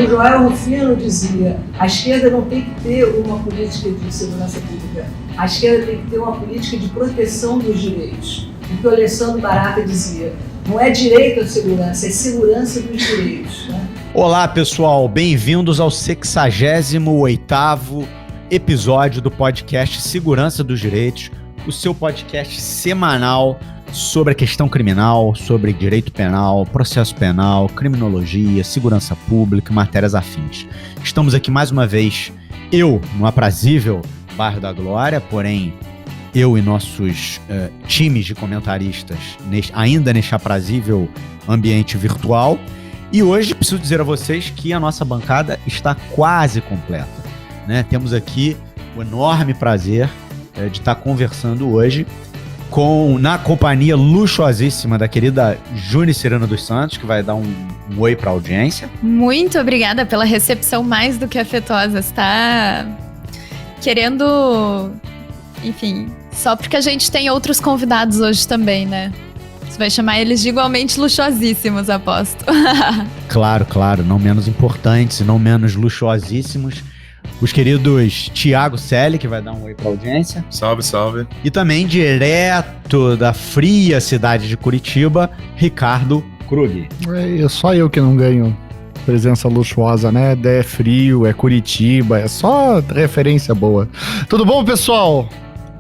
O Joel Rufino dizia: a esquerda não tem que ter uma política de segurança pública, a esquerda tem que ter uma política de proteção dos direitos. O que o Alessandro Barata dizia: não é direito à segurança, é segurança dos direitos. Né? Olá, pessoal, bem-vindos ao 68º episódio do podcast Segurança dos Direitos, o seu podcast semanal sobre a questão criminal, sobre direito penal, processo penal, criminologia, segurança pública e matérias afins. Estamos aqui mais uma vez, eu, no aprazível Bairro da Glória, porém eu e nossos times de comentaristas ainda neste aprazível ambiente virtual. E hoje preciso dizer a vocês que a nossa bancada está quase completa, né? Temos aqui o enorme prazer de estar conversando hoje na companhia luxuosíssima da querida Juni Cirano dos Santos, que vai dar um oi para a audiência. Muito obrigada pela recepção mais do que afetuosa. Está querendo, enfim, só porque a gente tem outros convidados hoje também, né? Você vai chamar eles de igualmente luxuosíssimos, aposto. Claro, não menos importantes e não menos luxuosíssimos. Os queridos Thiago Selle, que vai dar um oi pra audiência. Salve. E também, direto da fria cidade de Curitiba, Ricardo Krug. É só eu que não ganho presença luxuosa, né? É frio, é Curitiba, é só referência boa. Tudo bom, pessoal?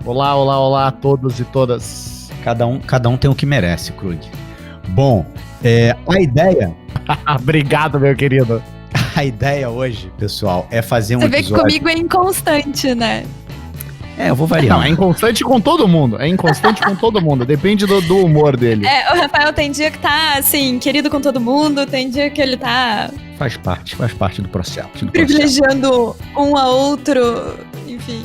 Olá a todos e todas. Cada um tem o que merece, Krug. Bom, a ideia... Obrigado, meu querido. A ideia hoje, pessoal, é fazer um episódio... Você vê que comigo é inconstante, né? Eu vou variar. Não, é inconstante com todo mundo. Depende do humor dele. O Rafael tem dia que tá, assim, querido com todo mundo, tem dia que ele tá... Faz parte do processo. Privilegiando um a outro, enfim...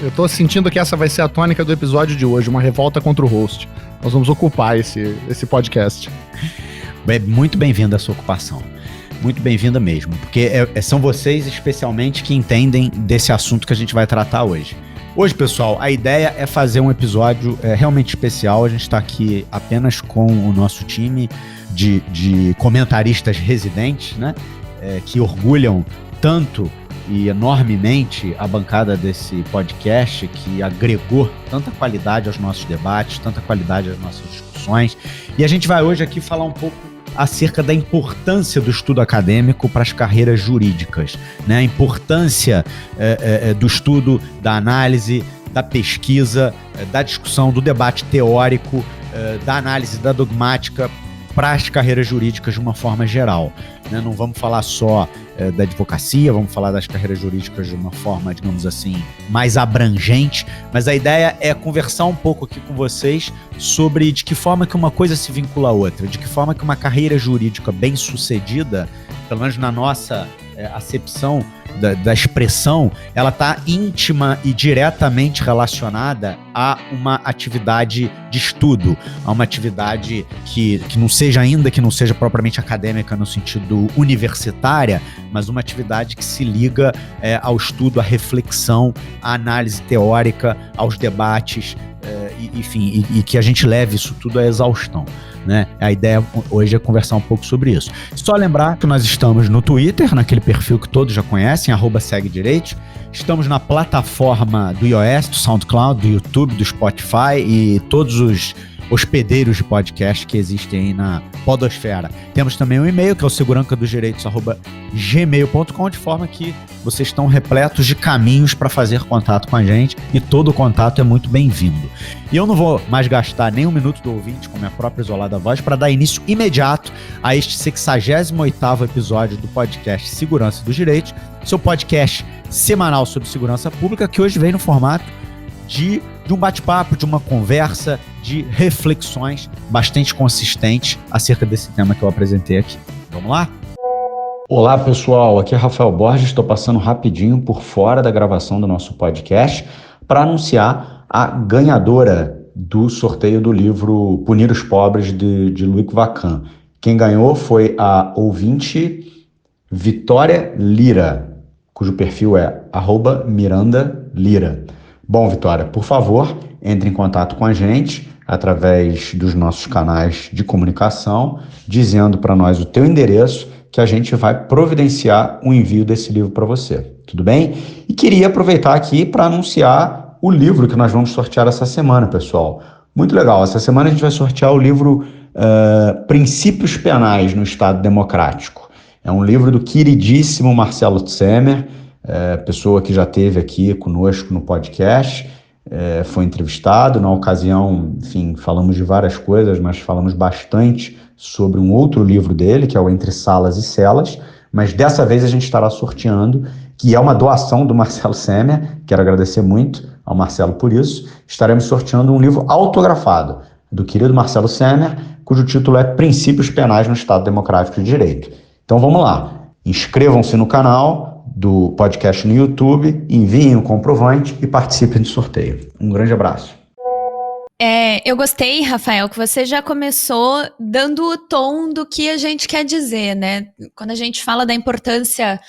Eu tô sentindo que essa vai ser a tônica do episódio de hoje, uma revolta contra o host. Nós vamos ocupar esse podcast. É muito bem-vinda a sua ocupação. Muito bem-vinda mesmo, porque são vocês especialmente que entendem desse assunto que a gente vai tratar hoje. Hoje, pessoal, a ideia é fazer um episódio realmente especial. A gente está aqui apenas com o nosso time de comentaristas residentes, né? Que orgulham tanto e enormemente a bancada desse podcast, que agregou tanta qualidade aos nossos debates, tanta qualidade às nossas discussões. E a gente vai hoje aqui falar um pouco acerca da importância do estudo acadêmico para as carreiras jurídicas, né? A importância do estudo, da análise, da pesquisa, da discussão, do debate teórico, da análise da dogmática para as carreiras jurídicas de uma forma geral, né? Não vamos falar só da advocacia, vamos falar das carreiras jurídicas de uma forma, digamos assim, mais abrangente, mas a ideia é conversar um pouco aqui com vocês sobre de que forma que uma coisa se vincula à outra, de que forma que uma carreira jurídica bem-sucedida, pelo menos na nossa acepção da expressão, ela está íntima e diretamente relacionada a uma atividade de estudo, a uma atividade que não seja propriamente acadêmica no sentido universitária, mas uma atividade que se liga ao estudo, à reflexão, à análise teórica, aos debates, enfim, e que a gente leve isso tudo à exaustão, né? A ideia hoje é conversar um pouco sobre isso. Só lembrar que nós estamos no Twitter, naquele perfil que todos já conhecem, @seguedireitos. Estamos na plataforma do iOS, do SoundCloud, do YouTube, do Spotify e todos os hospedeiros de podcast que existem aí na podosfera. Temos também um e-mail, que é o segurancadosdireitos@gmail.com, de forma que vocês estão repletos de caminhos para fazer contato com a gente, e todo contato é muito bem-vindo. E eu não vou mais gastar nem um minuto do ouvinte com minha própria isolada voz para dar início imediato a este 68º episódio do podcast Segurança dos Direitos, seu podcast semanal sobre segurança pública, que hoje vem no formato de um bate-papo, de uma conversa, de reflexões bastante consistentes acerca desse tema que eu apresentei aqui. Vamos lá? Olá, pessoal, aqui é Rafael Borges, estou passando rapidinho por fora da gravação do nosso podcast para anunciar a ganhadora do sorteio do livro Punir os Pobres, de Luc Vacan. Quem ganhou foi a ouvinte Vitória Lira, cujo perfil é @mirandalira. Bom, Vitória, por favor, entre em contato com a gente através dos nossos canais de comunicação, dizendo para nós o teu endereço, que a gente vai providenciar o envio desse livro para você, tudo bem? E queria aproveitar aqui para anunciar o livro que nós vamos sortear essa semana, pessoal. Muito legal, essa semana a gente vai sortear o livro Princípios Penais no Estado Democrático. É um livro do queridíssimo Marcelo Temer, pessoa que já esteve aqui conosco no podcast, foi entrevistado. Na ocasião, enfim, falamos de várias coisas, mas falamos bastante sobre um outro livro dele, que é o Entre Salas e Celas, mas dessa vez a gente estará sorteando, que é uma doação do Marcelo Temer. Quero agradecer muito ao Marcelo por isso. Estaremos sorteando um livro autografado do querido Marcelo Temer, cujo título é Princípios Penais no Estado Democrático de Direito. Então vamos lá, inscrevam-se no canal do podcast no YouTube, enviem o comprovante e participem do sorteio. Um grande abraço. Eu gostei, Rafael, que você já começou dando o tom do que a gente quer dizer, né? Quando a gente fala da importância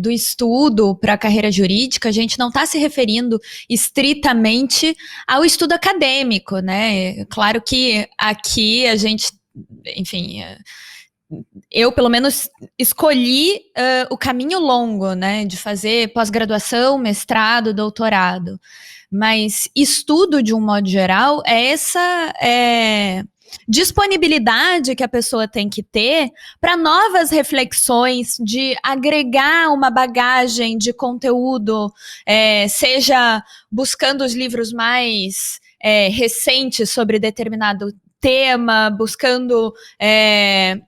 do estudo para a carreira jurídica, a gente não está se referindo estritamente ao estudo acadêmico, né? Claro que aqui a gente, enfim, eu pelo menos escolhi o caminho longo, né? De fazer pós-graduação, mestrado, doutorado. Mas estudo, de um modo geral, é essa disponibilidade que a pessoa tem que ter para novas reflexões, de agregar uma bagagem de conteúdo, seja buscando os livros mais recentes sobre determinado tema, buscando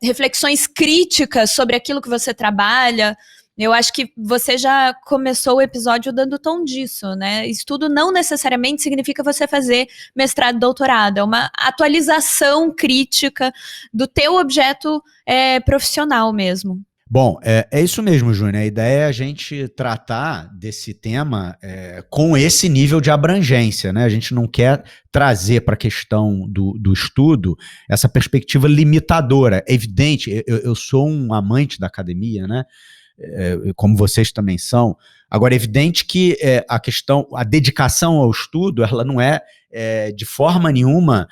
reflexões críticas sobre aquilo que você trabalha. Eu acho que você já começou o episódio dando tom disso, né? Estudo não necessariamente significa você fazer mestrado e doutorado, é uma atualização crítica do teu objeto profissional mesmo. Bom, é isso mesmo, Júnior. A ideia é a gente tratar desse tema com esse nível de abrangência, né? A gente não quer trazer para a questão do estudo essa perspectiva limitadora. É evidente, eu sou um amante da academia, né? Como vocês também são. Agora, é evidente que a dedicação ao estudo, ela não é de forma nenhuma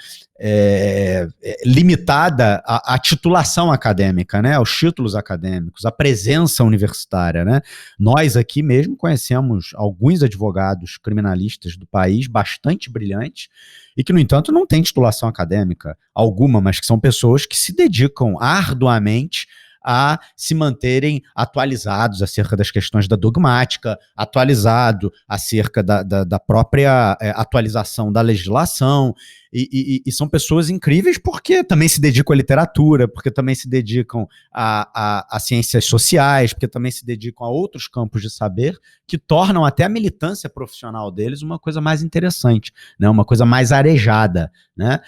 limitada à titulação acadêmica, né? Aos títulos acadêmicos, à presença universitária, né? Nós aqui mesmo conhecemos alguns advogados criminalistas do país bastante brilhantes e que, no entanto, não têm titulação acadêmica alguma, mas que são pessoas que se dedicam arduamente a se manterem atualizados acerca das questões da dogmática, atualizado acerca da própria atualização da legislação, e são pessoas incríveis porque também se dedicam à literatura, porque também se dedicam a ciências sociais, porque também se dedicam a outros campos de saber que tornam até a militância profissional deles uma coisa mais interessante, né? Uma coisa mais arejada, né?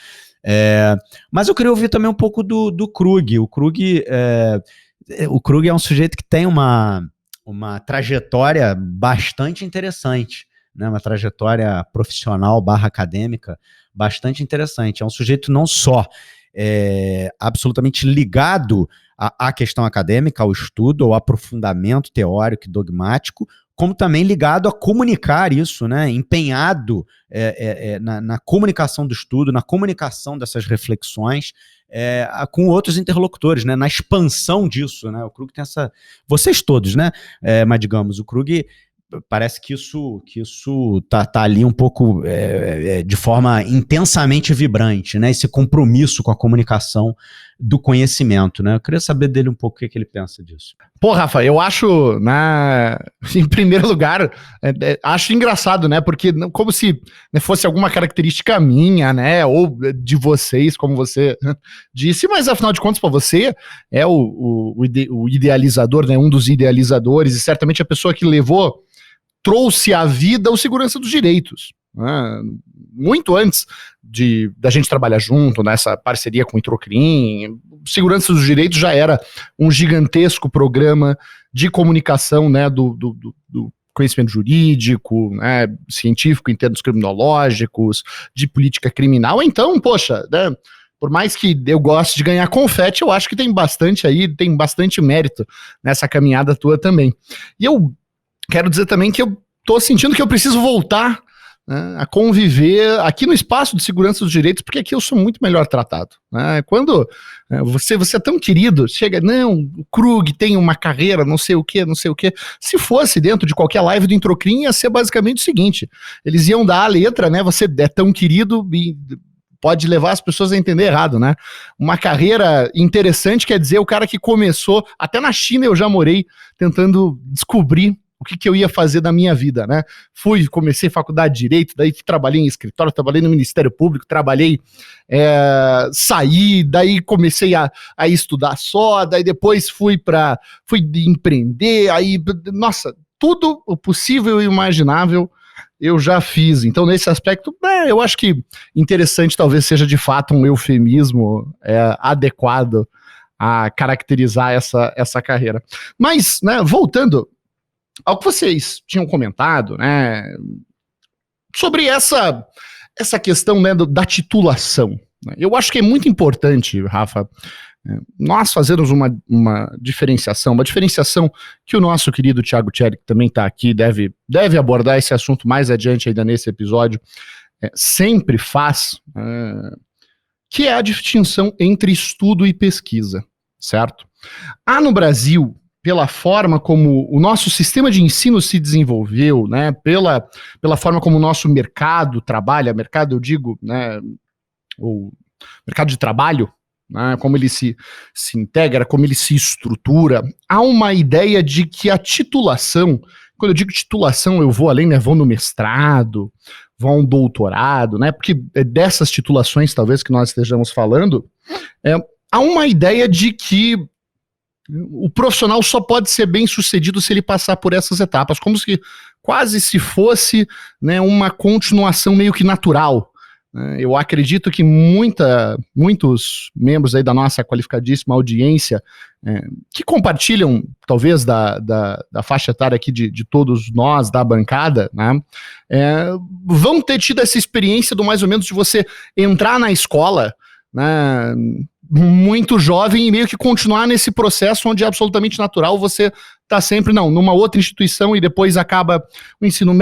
Mas eu queria ouvir também um pouco do Krug. O Krug é um sujeito que tem uma trajetória bastante interessante, né? Uma trajetória profissional / acadêmica bastante interessante. É um sujeito não só absolutamente ligado à questão acadêmica, ao estudo, ao aprofundamento teórico e dogmático, como também ligado a comunicar isso, né? Empenhado na comunicação do estudo, na comunicação dessas reflexões com outros interlocutores, né? Na expansão disso, né? O Krug tem essa... Vocês todos, né? Mas digamos, o Krug parece que isso tá ali um pouco de forma intensamente vibrante, né? Esse compromisso com a comunicação do conhecimento, né? Eu queria saber dele um pouco o que ele pensa disso. Pô, Rafa, eu acho, em primeiro lugar, acho engraçado, né? Porque como se fosse alguma característica minha, né? Ou de vocês, como você disse, mas afinal de contas, para você, é o idealizador, né? Um dos idealizadores, e certamente a pessoa que trouxe à vida o segurança dos direitos, né? Muito antes da gente trabalhar junto nessa parceria com o Introcrim, Segurança dos Direitos já era um gigantesco programa de comunicação, né, do conhecimento jurídico, né, científico em termos criminológicos, de política criminal. Então, poxa, né, por mais que eu goste de ganhar confete, eu acho que tem bastante mérito nessa caminhada tua também. E eu quero dizer também que eu tô sentindo que eu preciso voltar né, a conviver aqui no espaço de segurança dos direitos, porque aqui eu sou muito melhor tratado. Né? Quando você é tão querido, chega, não, o Krug tem uma carreira, não sei o quê. Se fosse dentro de qualquer live do Introcrim, ia ser basicamente o seguinte, eles iam dar a letra, né, você é tão querido e pode levar as pessoas a entender errado, né? Uma carreira interessante quer dizer o cara que começou, até na China eu já morei, tentando descobrir o que eu ia fazer da minha vida, né? Comecei faculdade de Direito, daí trabalhei em escritório, trabalhei no Ministério Público, saí, daí comecei a estudar só, daí depois fui empreender, aí, nossa, tudo o possível e imaginável eu já fiz. Então, nesse aspecto, eu acho que interessante talvez seja de fato um eufemismo adequado a caracterizar essa carreira. Mas, né, voltando ao que vocês tinham comentado, né, sobre essa questão, né, da titulação. Né, eu acho que é muito importante, Rafa, nós fazermos uma diferenciação que o nosso querido Thiago Tcheri, que também está aqui, deve abordar esse assunto mais adiante ainda nesse episódio, sempre faz, que é a distinção entre estudo e pesquisa, certo? Há no Brasil, pela forma como o nosso sistema de ensino se desenvolveu, né, pela forma como o nosso mercado trabalha, mercado eu digo, né, o mercado de trabalho, né, como ele se integra, como ele se estrutura, há uma ideia de que a titulação, quando eu digo titulação, eu vou além, né, vou no mestrado, vou a um doutorado, né, porque é dessas titulações, talvez, que nós estejamos falando, há uma ideia de que o profissional só pode ser bem sucedido se ele passar por essas etapas, como se quase se fosse, né, uma continuação meio que natural. Eu acredito que muitos membros aí da nossa qualificadíssima audiência que compartilham, talvez, da faixa etária aqui de todos nós, da bancada, né, vão ter tido essa experiência do mais ou menos de você entrar na escola, né, muito jovem e meio que continuar nesse processo onde é absolutamente natural você tá sempre, numa outra instituição e depois acaba o ensino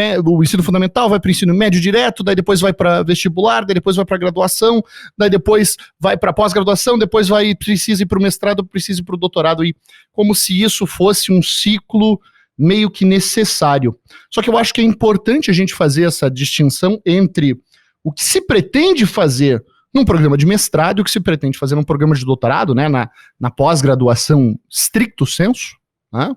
fundamental, vai para o ensino médio direto, daí depois vai para vestibular, daí depois vai para graduação, daí depois vai para pós-graduação, depois precisa ir para o mestrado, precisa ir para o doutorado, e como se isso fosse um ciclo meio que necessário. Só que eu acho que é importante a gente fazer essa distinção entre o que se pretende fazer num programa de mestrado e o que se pretende fazer num programa de doutorado, né, na pós-graduação stricto sensu, né,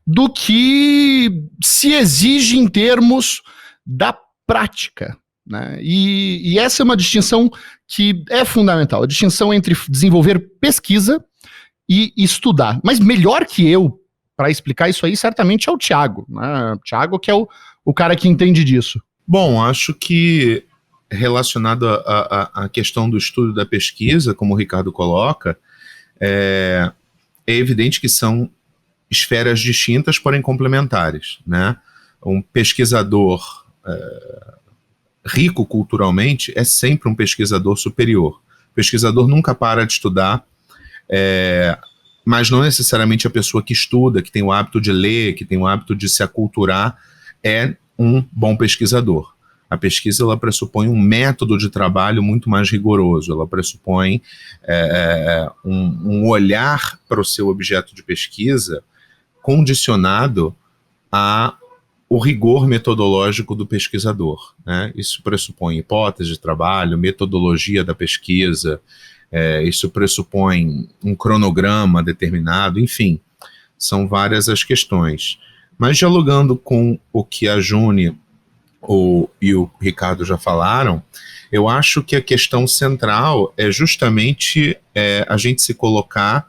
do que se exige em termos da prática. Né, e essa é uma distinção que é fundamental, a distinção entre desenvolver pesquisa e estudar. Mas melhor que eu, para explicar isso aí, certamente é o Thiago. Né, Thiago que é o cara que entende disso. Bom, acho que relacionado à questão do estudo da pesquisa, como o Ricardo coloca, é evidente que são esferas distintas, porém complementares. Né? Um pesquisador rico culturalmente é sempre um pesquisador superior. O pesquisador nunca para de estudar, mas não necessariamente a pessoa que estuda, que tem o hábito de ler, que tem o hábito de se aculturar, é um bom pesquisador. A pesquisa, ela pressupõe um método de trabalho muito mais rigoroso, ela pressupõe um olhar para o seu objeto de pesquisa condicionado ao rigor metodológico do pesquisador. Né? Isso pressupõe hipótese de trabalho, metodologia da pesquisa, isso pressupõe um cronograma determinado, enfim, são várias as questões. Mas dialogando com o que a Juni e o Ricardo já falaram, eu acho que a questão central é justamente a gente se colocar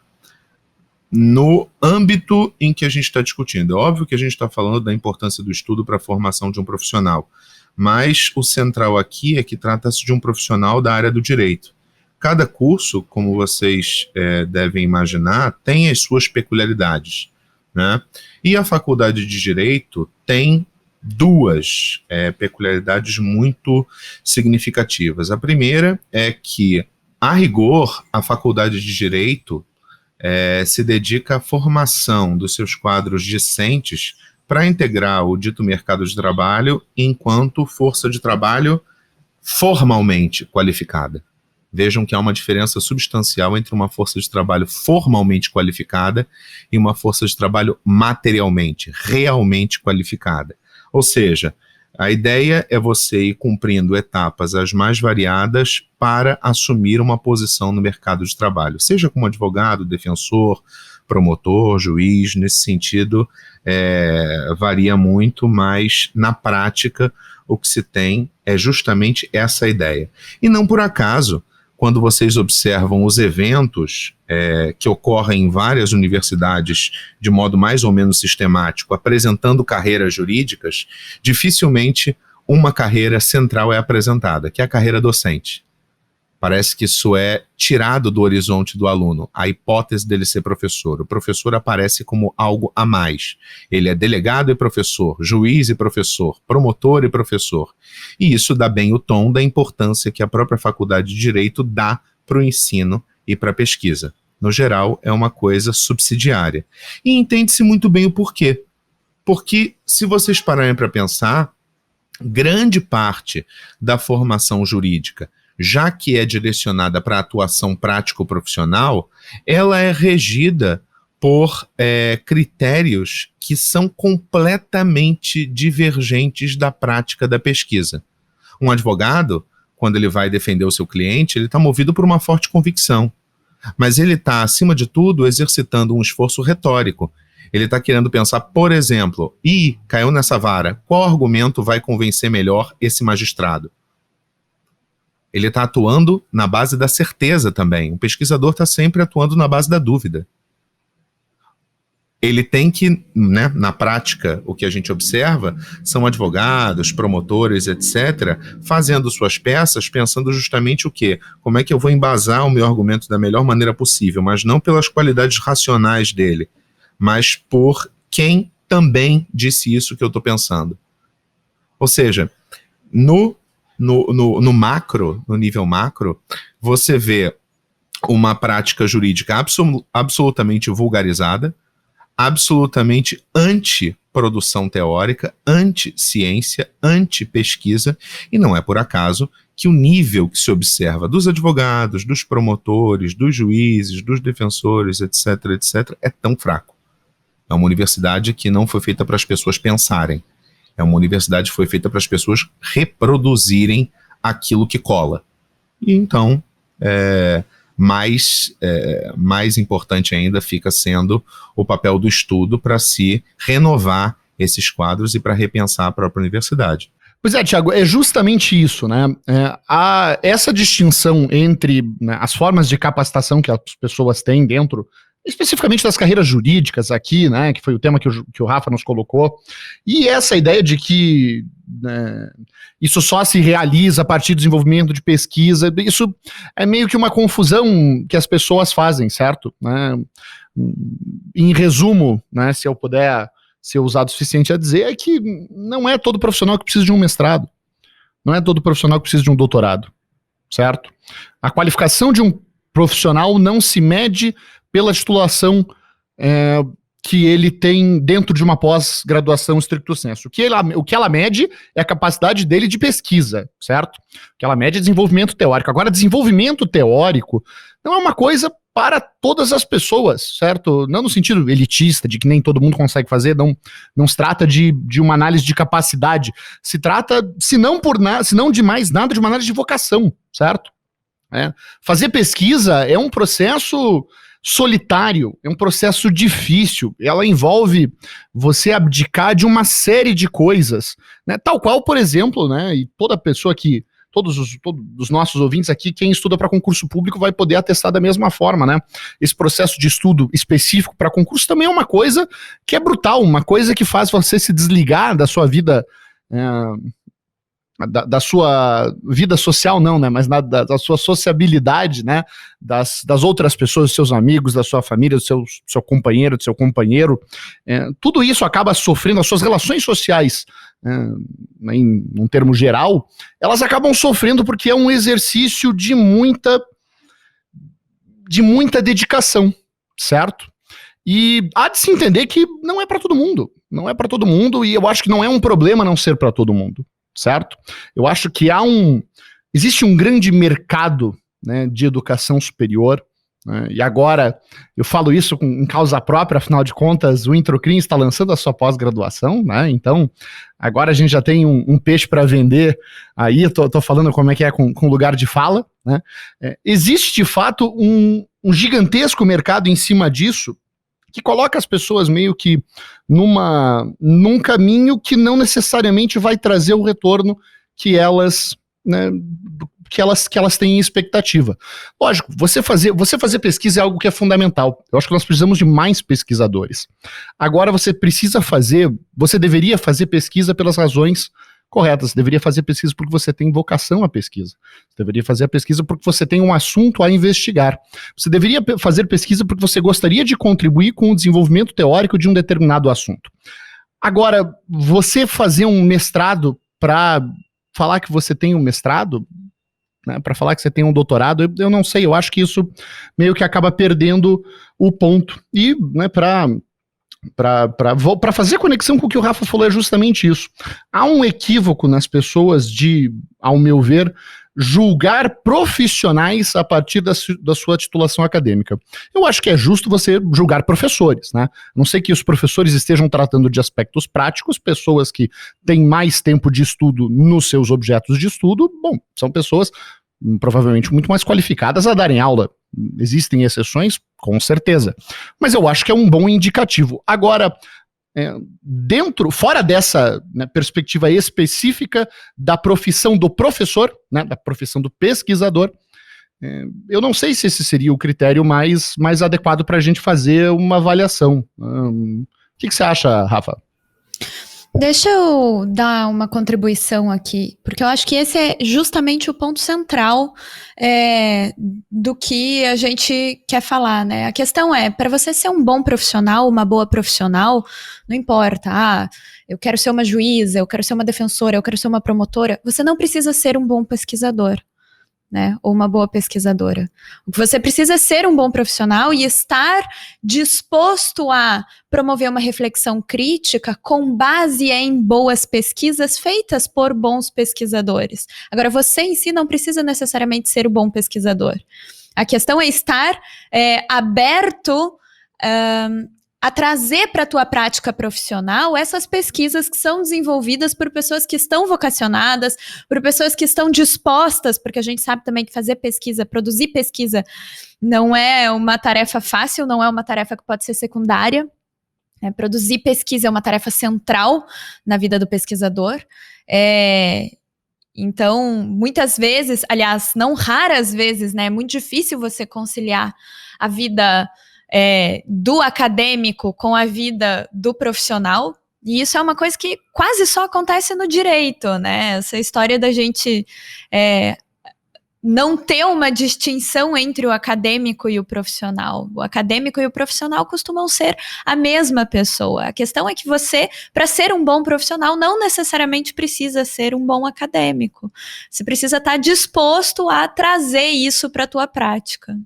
no âmbito em que a gente está discutindo. É óbvio que a gente está falando da importância do estudo para a formação de um profissional, mas o central aqui é que trata-se de um profissional da área do direito. Cada curso, como vocês devem imaginar, tem as suas peculiaridades. Né? E a faculdade de Direito tem duas peculiaridades muito significativas. A primeira é que, a rigor, a faculdade de Direito se dedica à formação dos seus quadros discentes para integrar o dito mercado de trabalho enquanto força de trabalho formalmente qualificada. Vejam que há uma diferença substancial entre uma força de trabalho formalmente qualificada e uma força de trabalho materialmente, realmente qualificada. Ou seja, a ideia é você ir cumprindo etapas as mais variadas para assumir uma posição no mercado de trabalho, seja como advogado, defensor, promotor, juiz. Nesse sentido, varia muito, mas na prática o que se tem é justamente essa ideia. E não por acaso, quando vocês observam os eventos que ocorrem em várias universidades de modo mais ou menos sistemático, apresentando carreiras jurídicas, dificilmente uma carreira central é apresentada, que é a carreira docente. Parece que isso é tirado do horizonte do aluno, a hipótese dele ser professor. O professor aparece como algo a mais. Ele é delegado e professor, juiz e professor, promotor e professor. E isso dá bem o tom da importância que a própria faculdade de Direito dá para o ensino e para a pesquisa. No geral, é uma coisa subsidiária. E entende-se muito bem o porquê. Porque, se vocês pararem para pensar, grande parte da formação jurídica, já que é direcionada para a atuação prático-profissional, ela é regida por critérios que são completamente divergentes da prática da pesquisa. Um advogado, quando ele vai defender o seu cliente, ele está movido por uma forte convicção, mas ele está, acima de tudo, exercitando um esforço retórico. Ele está querendo pensar, por exemplo, caiu nessa vara, qual argumento vai convencer melhor esse magistrado? Ele está atuando na base da certeza também. O pesquisador está sempre atuando na base da dúvida. Ele tem que, na prática, o que a gente observa são advogados, promotores, etc., fazendo suas peças, pensando justamente o quê? Como é que eu vou embasar o meu argumento da melhor maneira possível, mas não pelas qualidades racionais dele, mas por quem também disse isso que eu estou pensando. Ou seja, no macro, no nível macro, você vê uma prática jurídica absolutamente vulgarizada, absolutamente anti-produção teórica, anti-ciência, anti-pesquisa, e não é por acaso que o nível que se observa dos advogados, dos promotores, dos juízes, dos defensores, etc., etc., é tão fraco. É uma universidade que não foi feita para as pessoas pensarem. É uma universidade que foi feita para as pessoas reproduzirem aquilo que cola. E então, mais importante ainda fica sendo o papel do estudo para se renovar esses quadros e para repensar a própria universidade. Pois é, Thiago, é justamente isso, né? Há essa distinção entre, né, as formas de capacitação que as pessoas têm dentro, especificamente das carreiras jurídicas aqui, né, que foi o tema que o Rafa nos colocou, e essa ideia de que, né, isso só se realiza a partir do desenvolvimento de pesquisa, isso é meio que uma confusão que as pessoas fazem, certo? Né? Em resumo, né, se eu puder ser usado o suficiente a dizer, é que não é todo profissional que precisa de um mestrado, não é todo profissional que precisa de um doutorado, certo? A qualificação de um profissional não se mede pela titulação que ele tem dentro de uma pós-graduação stricto sensu. O que ela mede é a capacidade dele de pesquisa, certo? O que ela mede é desenvolvimento teórico. Agora, desenvolvimento teórico não é uma coisa para todas as pessoas, certo? Não no sentido elitista, de que nem todo mundo consegue fazer, não se trata de uma análise de capacidade, se trata, se não de mais nada, de uma análise de vocação, certo? Fazer pesquisa é um processo solitário, é um processo difícil, ela envolve você abdicar de uma série de coisas, né? Tal qual, por exemplo, né, e toda pessoa que, todos os nossos ouvintes aqui, quem estuda para concurso público vai poder atestar da mesma forma, né? Esse processo de estudo específico para concurso também é uma coisa que é brutal, uma coisa que faz você se desligar da sua vida, da sua vida social não, né, mas da sua sociabilidade, né, das outras pessoas, dos seus amigos, da sua família, do seu companheiro, do seu companheiro, tudo isso acaba sofrendo, as suas relações sociais, em um termo geral, elas acabam sofrendo porque é um exercício de muita dedicação, certo? E há de se entender que não é para todo mundo, Não é para todo mundo e eu acho que não é um problema não ser para todo mundo, certo? Eu acho que existe um grande mercado, né, de educação superior, né, e agora eu falo isso em causa própria, afinal de contas o Introcrim está lançando a sua pós-graduação, né, então agora a gente já tem um peixe para vender aí, eu tô falando como é que é com lugar de fala, né, existe de fato um gigantesco mercado em cima disso, que coloca as pessoas meio que num caminho que não necessariamente vai trazer o retorno que elas, né, que elas têm em expectativa. Lógico, você fazer pesquisa é algo que é fundamental. Eu acho que nós precisamos de mais pesquisadores. Agora você deveria fazer pesquisa pelas razões corretas. Você deveria fazer pesquisa porque você tem vocação à pesquisa. Você deveria fazer a pesquisa porque você tem um assunto a investigar. Você deveria fazer pesquisa porque você gostaria de contribuir com o desenvolvimento teórico de um determinado assunto. Agora, você fazer um mestrado para falar que você tem um mestrado, né, para falar que você tem um doutorado, eu não sei, eu acho que isso meio que acaba perdendo o ponto. E, né, para fazer conexão com o que o Rafa falou, é justamente isso. Há um equívoco nas pessoas de, ao meu ver, julgar profissionais a partir da sua titulação acadêmica. Eu acho que é justo você julgar professores, né? A não sei que os professores estejam tratando de aspectos práticos, pessoas que têm mais tempo de estudo nos seus objetos de estudo, bom, são pessoas provavelmente muito mais qualificadas a darem aula. Existem exceções, com certeza. Mas eu acho que é um bom indicativo. Agora, fora dessa, né, perspectiva específica da profissão do professor, né, da profissão do pesquisador, eu não sei se esse seria o critério mais adequado para a gente fazer uma avaliação. O que você acha, Rafa? Deixa eu dar uma contribuição aqui, porque eu acho que esse é justamente o ponto central do que a gente quer falar, né? A questão é, para você ser um bom profissional, uma boa profissional, não importa, eu quero ser uma juíza, eu quero ser uma defensora, eu quero ser uma promotora, você não precisa ser um bom pesquisador, né, ou uma boa pesquisadora. O que você precisa é ser um bom profissional e estar disposto a promover uma reflexão crítica com base em boas pesquisas feitas por bons pesquisadores. Agora, você em si não precisa necessariamente ser o bom pesquisador. A questão é estar aberto a trazer para a tua prática profissional essas pesquisas que são desenvolvidas por pessoas que estão vocacionadas, por pessoas que estão dispostas, porque a gente sabe também que fazer pesquisa, produzir pesquisa, não é uma tarefa fácil, não é uma tarefa que pode ser secundária. Produzir pesquisa é uma tarefa central na vida do pesquisador. Então, muitas vezes, aliás, não raras vezes, né, é muito difícil você conciliar a vida do acadêmico com a vida do profissional, e isso é uma coisa que quase só acontece no direito, né? Essa história da gente não ter uma distinção entre o acadêmico e o profissional. O acadêmico e o profissional costumam ser a mesma pessoa. A questão é que você, para ser um bom profissional, não necessariamente precisa ser um bom acadêmico. Você precisa estar disposto a trazer isso para a tua prática.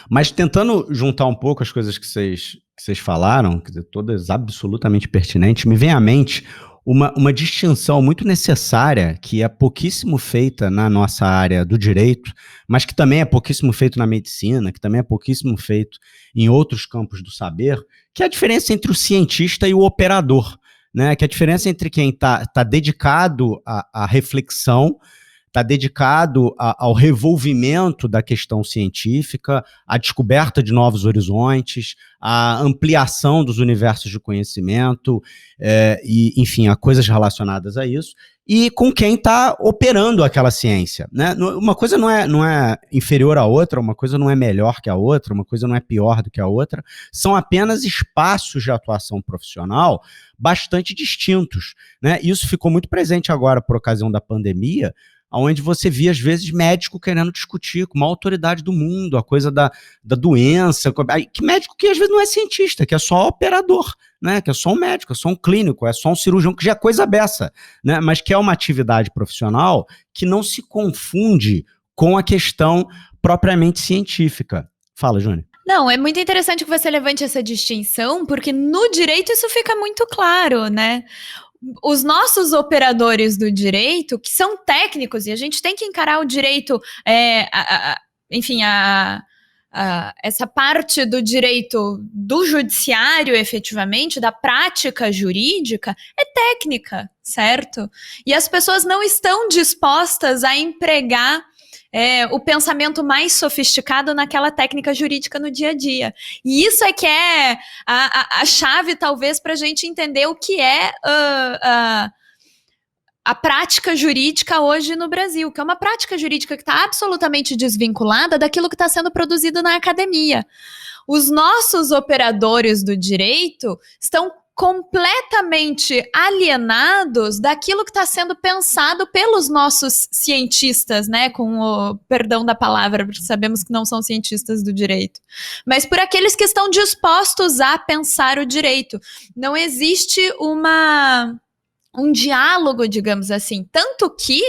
Mas tentando juntar um pouco as coisas que vocês falaram, quer dizer, todas absolutamente pertinentes, me vem à mente uma distinção muito necessária, que é pouquíssimo feita na nossa área do direito, mas que também é pouquíssimo feito na medicina, que também é pouquíssimo feito em outros campos do saber, que é a diferença entre o cientista e o operador, né? Que é a diferença entre quem está dedicado à reflexão, está dedicado ao revolvimento da questão científica, à descoberta de novos horizontes, à ampliação dos universos de conhecimento, e, enfim, a coisas relacionadas a isso, e com quem está operando aquela ciência, né? Uma coisa não é inferior à outra, uma coisa não é melhor que a outra, uma coisa não é pior do que a outra, são apenas espaços de atuação profissional bastante distintos, né? Isso ficou muito presente agora por ocasião da pandemia, onde você via, às vezes, médico querendo discutir com uma autoridade do mundo, a coisa da doença, que médico que às vezes não é cientista, que é só operador, né? Que é só um médico, é só um clínico, é só um cirurgião, que já é coisa beça, né? Mas que é uma atividade profissional que não se confunde com a questão propriamente científica. Fala, Júnior. Não, é muito interessante que você levante essa distinção, porque no direito isso fica muito claro, né? Os nossos operadores do direito, que são técnicos, e a gente tem que encarar o direito, enfim, essa parte do direito do judiciário, efetivamente, da prática jurídica, é técnica, certo? E as pessoas não estão dispostas a empregar o pensamento mais sofisticado naquela técnica jurídica no dia a dia. E isso é que é a chave, talvez, para a gente entender o que é a prática jurídica hoje no Brasil, que é uma prática jurídica que está absolutamente desvinculada daquilo que está sendo produzido na academia. Os nossos operadores do direito estão completamente alienados daquilo que está sendo pensado pelos nossos cientistas, né, com o perdão da palavra, porque sabemos que não são cientistas do direito, mas por aqueles que estão dispostos a pensar o direito. Não existe um diálogo, digamos assim, tanto que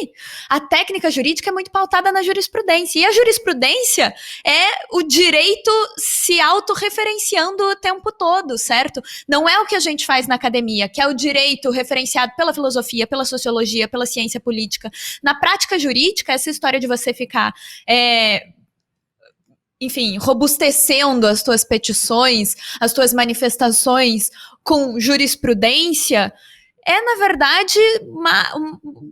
a técnica jurídica é muito pautada na jurisprudência, e a jurisprudência é o direito se autorreferenciando o tempo todo, certo? Não é o que a gente faz na academia, que é o direito referenciado pela filosofia, pela sociologia, pela ciência política. Na prática jurídica, essa história de você ficar enfim, robustecendo as tuas petições, as tuas manifestações com jurisprudência, é, na verdade,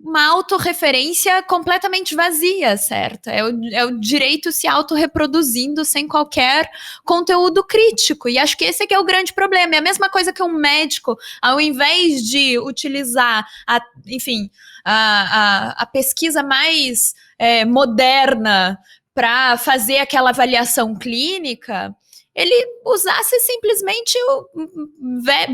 uma autorreferência completamente vazia, certo? É o direito se autorreproduzindo sem qualquer conteúdo crítico. E acho que esse é que é o grande problema. É a mesma coisa que um médico, ao invés de utilizar, a pesquisa mais moderna para fazer aquela avaliação clínica, ele usasse simplesmente o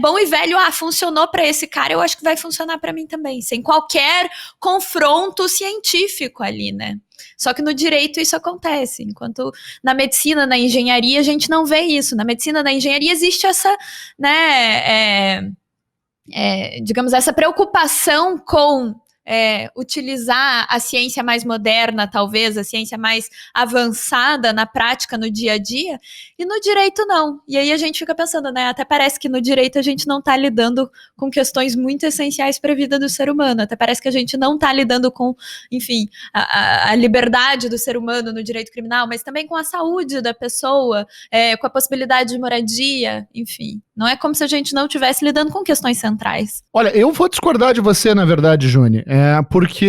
bom e velho, funcionou para esse cara, eu acho que vai funcionar para mim também, sem qualquer confronto científico ali, né? Só que no direito isso acontece, enquanto na medicina, na engenharia, a gente não vê isso. Na medicina, na engenharia existe essa, né, digamos, essa preocupação com utilizar a ciência mais moderna, talvez, a ciência mais avançada na prática, no dia a dia, e no direito não. E aí a gente fica pensando, né, até parece que no direito a gente não está lidando com questões muito essenciais para a vida do ser humano, até parece que a gente não está lidando com, enfim, a liberdade do ser humano no direito criminal, mas também com a saúde da pessoa, com a possibilidade de moradia, enfim. Não é como se a gente não estivesse lidando com questões centrais. Olha, eu vou discordar de você, na verdade, Juni, porque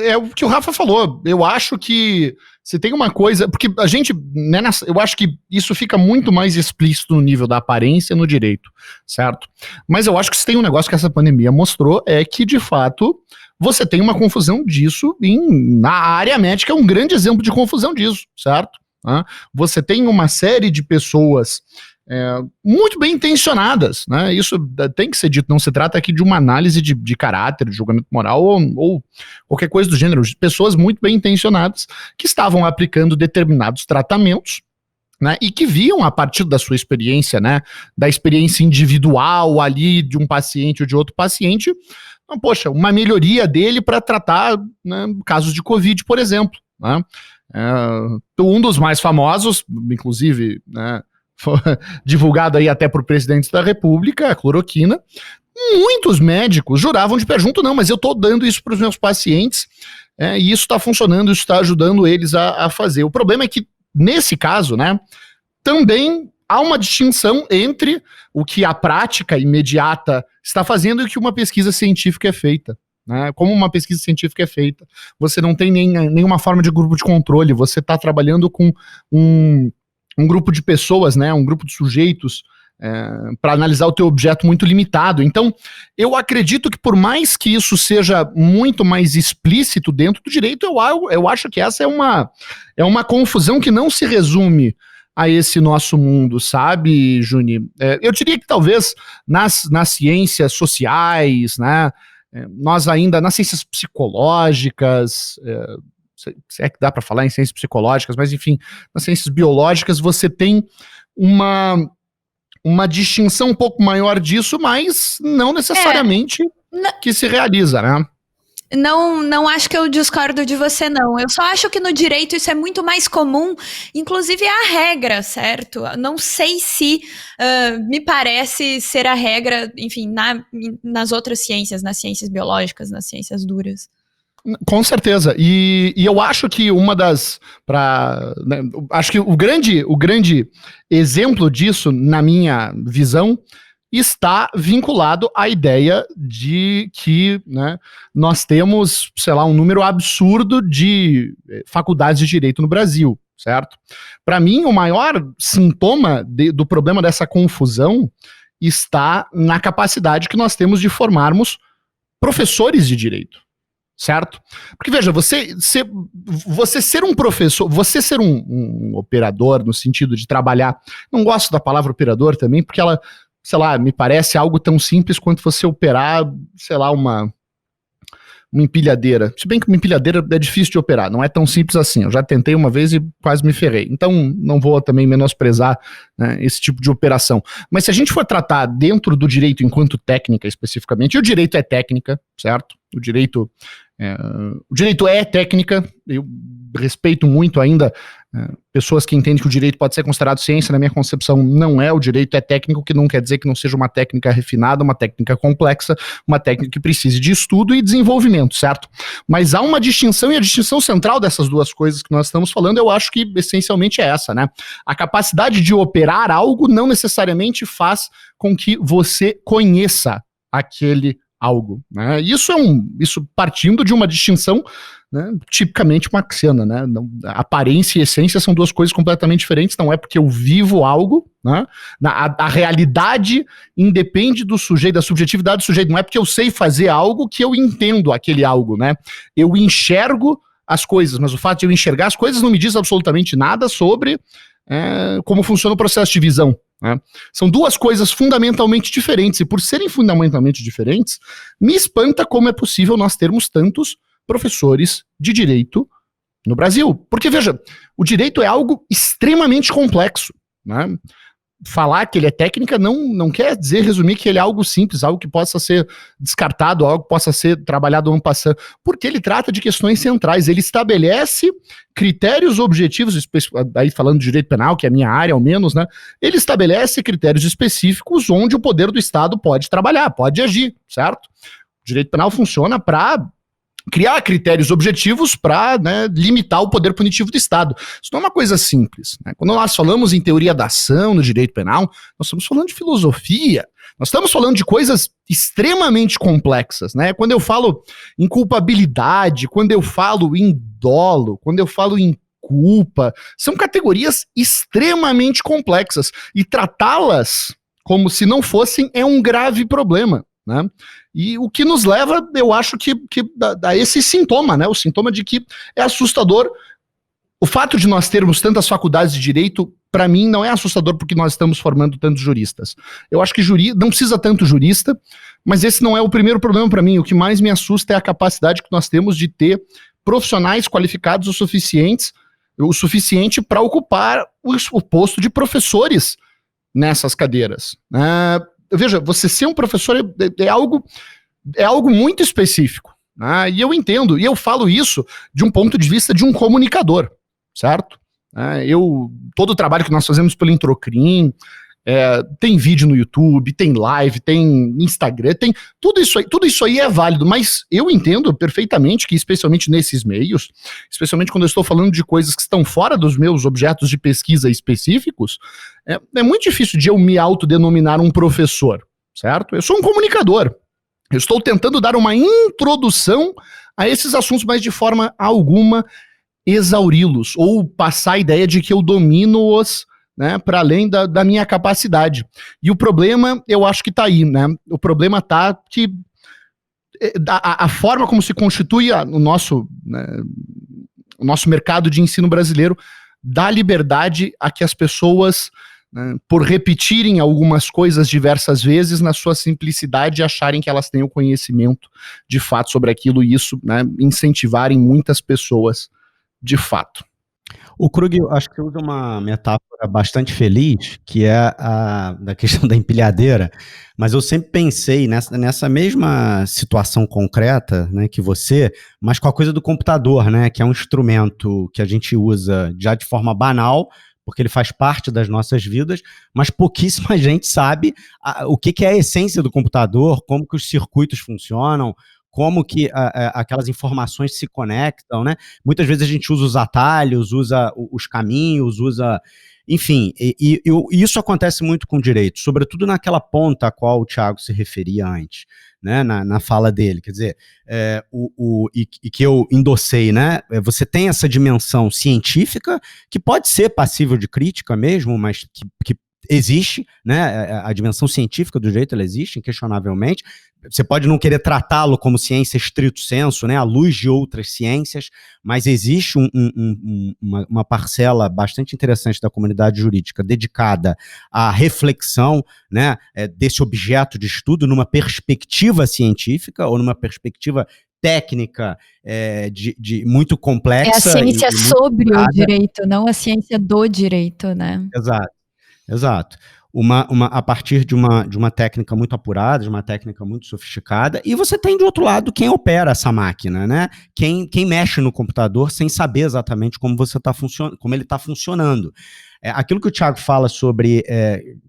é o que o Rafa falou. Eu acho que se tem uma coisa... Porque a gente, né, eu acho que isso fica muito mais explícito no nível da aparência no direito, certo? Mas eu acho que se tem um negócio que essa pandemia mostrou é que, de fato, você tem uma confusão disso na área médica, é um grande exemplo de confusão disso, certo? Você tem uma série de pessoas muito bem intencionadas, né? Isso tem que ser dito, não se trata aqui de uma análise de caráter, de julgamento moral ou qualquer coisa do gênero, de pessoas muito bem intencionadas que estavam aplicando determinados tratamentos, né, e que viam a partir da sua experiência, né, da experiência individual ali de um paciente ou de outro paciente, poxa, uma melhoria dele para tratar, né, casos de Covid, por exemplo, né? Um dos mais famosos, inclusive, né, divulgado aí até por presidente da República, a cloroquina. Muitos médicos juravam de pé junto, não, mas eu estou dando isso para os meus pacientes, e isso está funcionando, isso está ajudando eles a fazer. O problema é que, nesse caso, né, também há uma distinção entre o que a prática imediata está fazendo e o que uma pesquisa científica é feita. Né? Como uma pesquisa científica é feita, você não tem nenhuma forma de grupo de controle, você está trabalhando com um grupo de pessoas, né, um grupo de sujeitos, para analisar o teu objeto muito limitado. Então, eu acredito que por mais que isso seja muito mais explícito dentro do direito, eu acho que essa é uma confusão que não se resume a esse nosso mundo, sabe, Juni? Eu diria que talvez nas ciências sociais, né, nós ainda, nas ciências psicológicas, se é que dá para falar em ciências psicológicas, mas enfim, nas ciências biológicas você tem uma distinção um pouco maior disso, mas não necessariamente que se realiza, né? Não acho que eu discordo de você, não. Eu só acho que no direito isso é muito mais comum, inclusive é a regra, certo? Não sei se me parece ser a regra, enfim, nas outras ciências, nas ciências biológicas, nas ciências duras. Com certeza. E eu acho que acho que o grande exemplo disso, na minha visão, está vinculado à ideia de que, né, nós temos, sei lá, um número absurdo de faculdades de direito no Brasil, certo? Para mim, o maior sintoma do problema dessa confusão está na capacidade que nós temos de formarmos professores de direito, certo? Porque, veja, você ser um professor, você ser um operador, no sentido de trabalhar, não gosto da palavra operador também, porque ela, sei lá, me parece algo tão simples quanto você operar, sei lá, uma empilhadeira. Se bem que uma empilhadeira é difícil de operar, não é tão simples assim. Eu já tentei uma vez e quase me ferrei. Então, não vou também menosprezar, né, esse tipo de operação. Mas se a gente for tratar dentro do direito enquanto técnica especificamente, e o direito é técnica, certo? O direito é técnica. Eu respeito muito ainda pessoas que entendem que o direito pode ser considerado ciência. Na minha concepção, não é. O direito é técnico, que não quer dizer que não seja uma técnica refinada, uma técnica complexa, uma técnica que precise de estudo e desenvolvimento, certo? Mas há uma distinção, e a distinção central dessas duas coisas que nós estamos falando, eu acho que essencialmente é essa, né? A capacidade de operar algo não necessariamente faz com que você conheça aquele algo, né? Isso partindo de uma distinção, né, tipicamente marxiana, né? Aparência e essência são duas coisas completamente diferentes. Não é porque eu vivo algo, né? A realidade independe do sujeito, da subjetividade do sujeito. Não é porque eu sei fazer algo que eu entendo aquele algo, né? Eu enxergo as coisas, mas o fato de eu enxergar as coisas não me diz absolutamente nada sobre como funciona o processo de visão, né? São duas coisas fundamentalmente diferentes, e por serem fundamentalmente diferentes, me espanta como é possível nós termos tantos professores de direito no Brasil. Porque, veja, o direito é algo extremamente complexo, né? Falar que ele é técnica não quer dizer, resumir, que ele é algo simples, algo que possa ser descartado, algo que possa ser trabalhado en passant, porque ele trata de questões centrais. Ele estabelece critérios objetivos, aí falando de direito penal, que é a minha área ao menos, né? Ele estabelece critérios específicos onde o poder do Estado pode trabalhar, pode agir, certo? O direito penal funciona para criar critérios objetivos para, né, limitar o poder punitivo do Estado. Isso não é uma coisa simples, né? Quando nós falamos em teoria da ação no direito penal, nós estamos falando de filosofia, nós estamos falando de coisas extremamente complexas, né? Quando eu falo em culpabilidade, quando eu falo em dolo, quando eu falo em culpa, são categorias extremamente complexas, e tratá-las como se não fossem é um grave problema, né? E o que nos leva, eu acho que a esse sintoma, né? O sintoma de que é assustador. O fato de nós termos tantas faculdades de direito, para mim, não é assustador porque nós estamos formando tantos juristas. Eu acho que não precisa tanto jurista, mas esse não é o primeiro problema para mim. O que mais me assusta é a capacidade que nós temos de ter profissionais qualificados o suficiente para ocupar o posto de professores nessas cadeiras. Veja, você ser um professor é algo muito específico, né? E eu entendo, e eu falo isso de um ponto de vista de um comunicador, certo? Todo o trabalho que nós fazemos pelo Introcrim, tem vídeo no YouTube, tem live, tem Instagram, tem tudo isso aí é válido, mas eu entendo perfeitamente que, especialmente nesses meios, especialmente quando eu estou falando de coisas que estão fora dos meus objetos de pesquisa específicos, é muito difícil de eu me autodenominar um professor, certo? Eu sou um comunicador, eu estou tentando dar uma introdução a esses assuntos, mas de forma alguma exauri-los, ou passar a ideia de que eu domino-os, né, para além da minha capacidade. E o problema, eu acho que está aí, né? O problema está que a forma como se constitui o nosso mercado de ensino brasileiro dá liberdade a que as pessoas, né, por repetirem algumas coisas diversas vezes, na sua simplicidade, acharem que elas têm o conhecimento de fato sobre aquilo, e isso, né, incentivarem muitas pessoas de fato. O Krug, eu acho que usa uma metáfora bastante feliz, que é a da questão da empilhadeira, mas eu sempre pensei nessa mesma situação concreta, né, que você, mas com a coisa do computador, né, que é um instrumento que a gente usa já de forma banal, porque ele faz parte das nossas vidas, mas pouquíssima gente sabe o que é a essência do computador, como que os circuitos funcionam, como que aquelas informações se conectam, né? Muitas vezes a gente usa os atalhos, usa os caminhos, usa... Enfim, e isso acontece muito com o direito, sobretudo naquela ponta a qual o Thiago se referia antes, né, na fala dele. Quer dizer, e que eu endossei, né? Você tem essa dimensão científica, que pode ser passível de crítica mesmo, mas que existe, né? A dimensão científica do direito, ela existe, inquestionavelmente. Você pode não querer tratá-lo como ciência estrito sensu, né, à luz de outras ciências, mas existe uma parcela bastante interessante da comunidade jurídica dedicada à reflexão, né, desse objeto de estudo numa perspectiva científica ou numa perspectiva técnica muito complexa. É a ciência sobre o direito, não a ciência do direito, né? Exato. A partir de uma técnica muito apurada, de uma técnica muito sofisticada, e você tem, de outro lado, quem opera essa máquina, né? Quem mexe no computador sem saber exatamente como como ele está funcionando. Aquilo que o Thiago fala sobre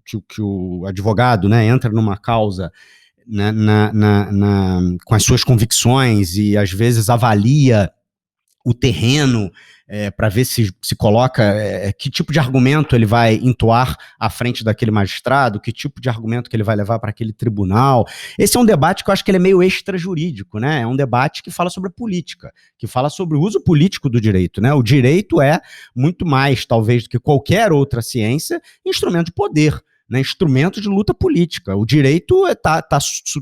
que o advogado, né, entra numa causa, né, com as suas convicções e, às vezes, avalia o terreno para ver se coloca que tipo de argumento ele vai entoar à frente daquele magistrado, que tipo de argumento que ele vai levar para aquele tribunal. Esse é um debate que eu acho que ele é meio extrajurídico, né? É um debate que fala sobre a política, que fala sobre o uso político do direito, né? O direito é muito mais, talvez, do que qualquer outra ciência, instrumento de poder, né, instrumento de luta política. O direito tá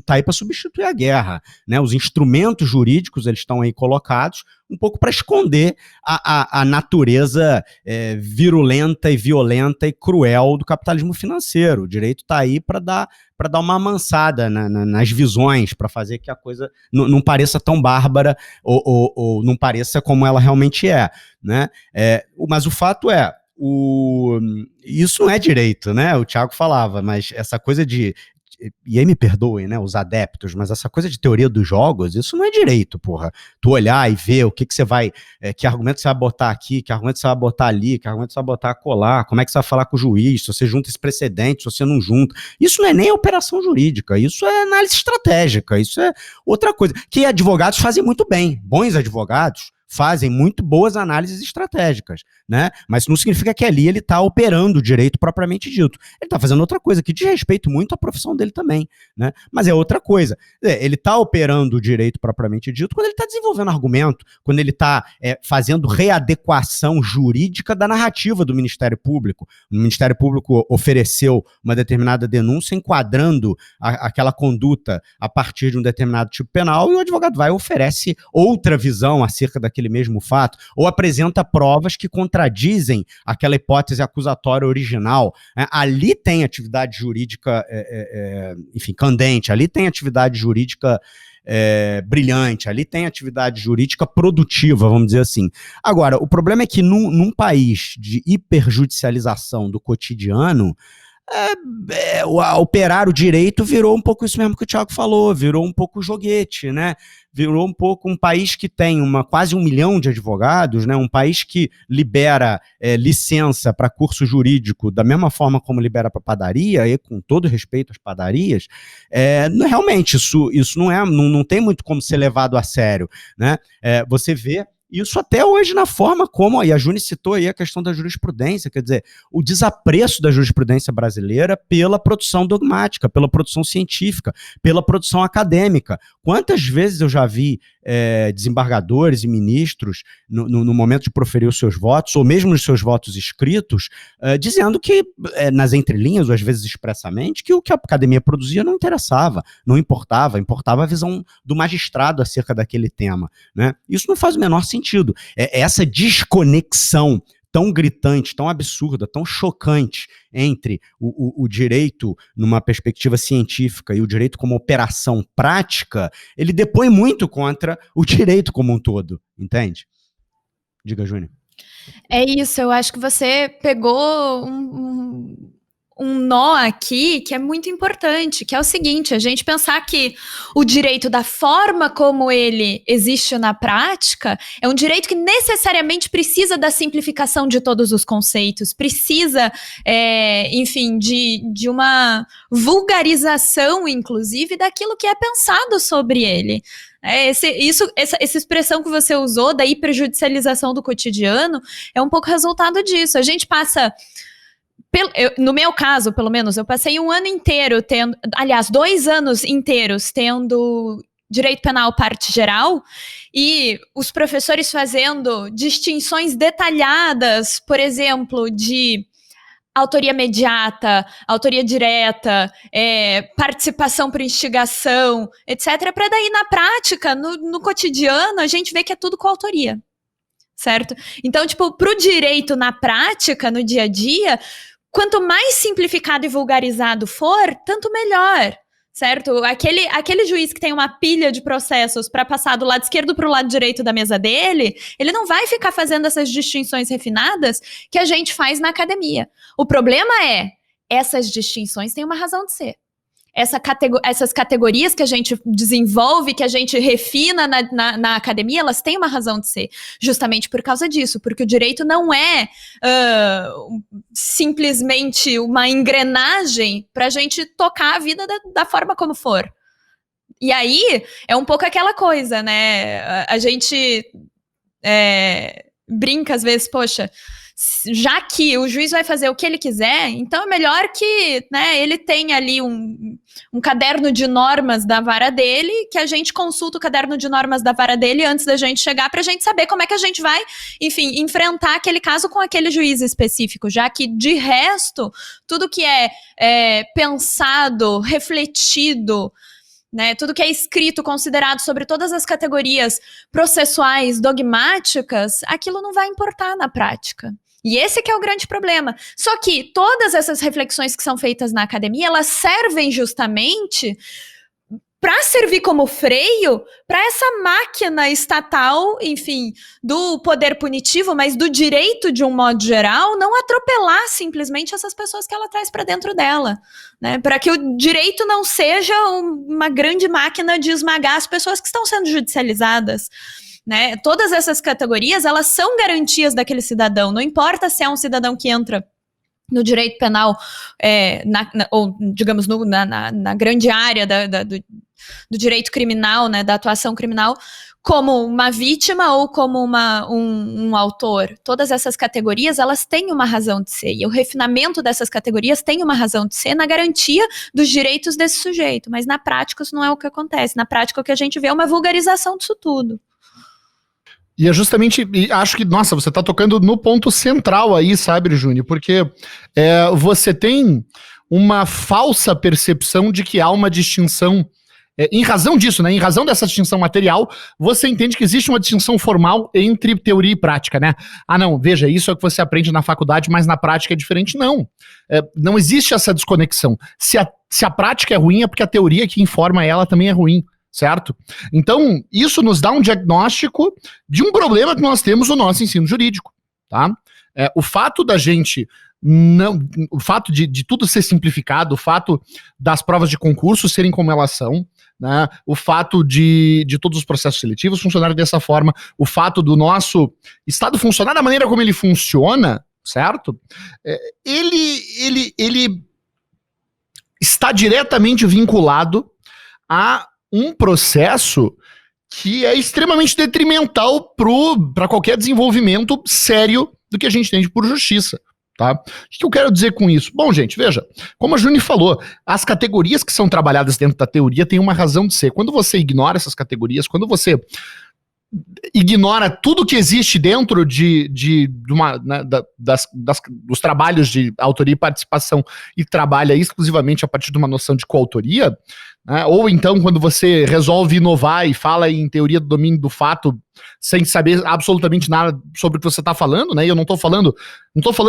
aí para substituir a guerra, né? Os instrumentos jurídicos, eles estão aí colocados um pouco para esconder a natureza virulenta e violenta e cruel do capitalismo financeiro. O direito está aí para dar uma amansada nas visões, para fazer que a coisa não pareça tão bárbara ou não pareça como ela realmente é, né? Mas o fato é, isso não é direito, né? O Thiago falava, mas essa coisa e aí me perdoem, né, os adeptos, mas essa coisa de teoria dos jogos, isso não é direito, porra. Tu olhar e ver o que você vai, que argumento você vai botar aqui, que argumento você vai botar ali, que argumento você vai botar colar, como é que você vai falar com o juiz, se você junta esse precedente, se você não junta. Isso não é nem operação jurídica, isso é análise estratégica, isso é outra coisa, que advogados fazem muito bem, bons advogados fazem muito boas análises estratégicas, né? Mas não significa que ali ele está operando o direito propriamente dito. Ele está fazendo outra coisa, que diz respeito muito à profissão dele também, né? Mas é outra coisa. Ele está operando o direito propriamente dito quando ele está desenvolvendo argumento, quando ele está fazendo readequação jurídica da narrativa do Ministério Público. O Ministério Público ofereceu uma determinada denúncia enquadrando aquela conduta a partir de um determinado tipo penal, e o advogado vai e oferece outra visão acerca daquele mesmo fato, ou apresenta provas que contradizem aquela hipótese acusatória original. Ali tem atividade jurídica, enfim, candente, ali tem atividade jurídica brilhante, ali tem atividade jurídica produtiva, vamos dizer assim. Agora, o problema é que num país de hiperjudicialização do cotidiano, operar o direito virou um pouco isso mesmo que o Thiago falou, virou um pouco joguete, né? Virou um pouco um país que tem quase 1 milhão de advogados, né? Um país que libera licença para curso jurídico da mesma forma como libera para padaria, e com todo respeito às padarias, realmente isso não tem muito como ser levado a sério, né? Você vê isso até hoje na forma como, e a Juni citou aí a questão da jurisprudência, quer dizer, o desapreço da jurisprudência brasileira pela produção dogmática, pela produção científica, pela produção acadêmica. Quantas vezes eu já vi desembargadores e ministros, no momento de proferir os seus votos, ou mesmo nos seus votos escritos, dizendo que, nas entrelinhas, ou às vezes expressamente, que o que a academia produzia não interessava, não importava a visão do magistrado acerca daquele tema, né? Isso não faz o menor sentido. Essa desconexão tão gritante, tão absurda, tão chocante entre o direito numa perspectiva científica e o direito como operação prática, ele depõe muito contra o direito como um todo, entende? Diga, Júnior. É isso, eu acho que você pegou um nó aqui que é muito importante, que é o seguinte, a gente pensar que o direito da forma como ele existe na prática é um direito que necessariamente precisa da simplificação de todos os conceitos, precisa, enfim, de uma vulgarização, inclusive, daquilo que é pensado sobre ele. Essa expressão que você usou da hiperjudicialização do cotidiano é um pouco resultado disso. A gente passa... no meu caso, pelo menos, eu passei 2 anos inteiros tendo direito penal parte geral e os professores fazendo distinções detalhadas, por exemplo, de autoria imediata, autoria direta, participação por instigação, etc. Para daí, na prática, no cotidiano, a gente vê que é tudo coautoria, certo? Então, tipo, pro direito na prática, no dia a dia, quanto mais simplificado e vulgarizado for, tanto melhor, certo? Aquele juiz que tem uma pilha de processos para passar do lado esquerdo para o lado direito da mesa dele, ele não vai ficar fazendo essas distinções refinadas que a gente faz na academia. O problema essas distinções têm uma razão de ser. Essas categorias que a gente desenvolve, que a gente refina na academia, elas têm uma razão de ser, justamente por causa disso, porque o direito não é simplesmente uma engrenagem para a gente tocar a vida da forma como for. E aí, é um pouco aquela coisa, né? A gente brinca às vezes, poxa, já que o juiz vai fazer o que ele quiser, então é melhor que, né, ele tenha ali um caderno de normas da vara dele, que a gente consulta o caderno de normas da vara dele antes da gente chegar, pra gente saber como é que a gente vai, enfim, enfrentar aquele caso com aquele juiz específico, já que, de resto, tudo que é pensado, refletido, né, tudo que é escrito, considerado sobre todas as categorias processuais, dogmáticas, aquilo não vai importar na prática. E esse que é o grande problema. Só que todas essas reflexões que são feitas na academia, elas servem justamente para servir como freio para essa máquina estatal, enfim, do poder punitivo, mas do direito de um modo geral, não atropelar simplesmente essas pessoas que ela traz para dentro dela, né? Para que o direito não seja uma grande máquina de esmagar as pessoas que estão sendo judicializadas, né? Todas essas categorias, elas são garantias daquele cidadão, não importa se é um cidadão que entra no direito penal, ou digamos na grande área do direito criminal, né, da atuação criminal, como uma vítima ou como um autor. Todas essas categorias, elas têm uma razão de ser, e o refinamento dessas categorias tem uma razão de ser na garantia dos direitos desse sujeito, mas na prática isso não é o que acontece. Na prática o que a gente vê é uma vulgarização disso tudo. E é justamente, acho que, nossa, você tá tocando no ponto central aí, sabe, Júnior? Porque você tem uma falsa percepção de que há uma distinção, em razão disso, né? Em razão dessa distinção material, você entende que existe uma distinção formal entre teoria e prática, né? Ah, não, veja, isso é o que você aprende na faculdade, mas na prática é diferente. Não. Não existe essa desconexão. Se a prática é ruim, é porque a teoria que informa ela também é ruim. Certo? Então, isso nos dá um diagnóstico de um problema que nós temos no nosso ensino jurídico, tá? O fato da gente o fato de tudo ser simplificado, o fato das provas de concurso serem como elas são, né? O fato de todos os processos seletivos funcionarem dessa forma, o fato do nosso Estado funcionar da maneira como ele funciona, certo? Ele está diretamente vinculado a um processo que é extremamente detrimental para qualquer desenvolvimento sério do que a gente entende por justiça, tá? O que eu quero dizer com isso? Bom, gente, veja, como a Juni falou, as categorias que são trabalhadas dentro da teoria têm uma razão de ser. Quando você ignora essas categorias, quando você ignora tudo que existe dentro dos trabalhos de autoria e participação e trabalha exclusivamente a partir de uma noção de coautoria, né? Ou então quando você resolve inovar e fala em teoria do domínio do fato sem saber absolutamente nada sobre o que você está falando, né? E eu não estou falando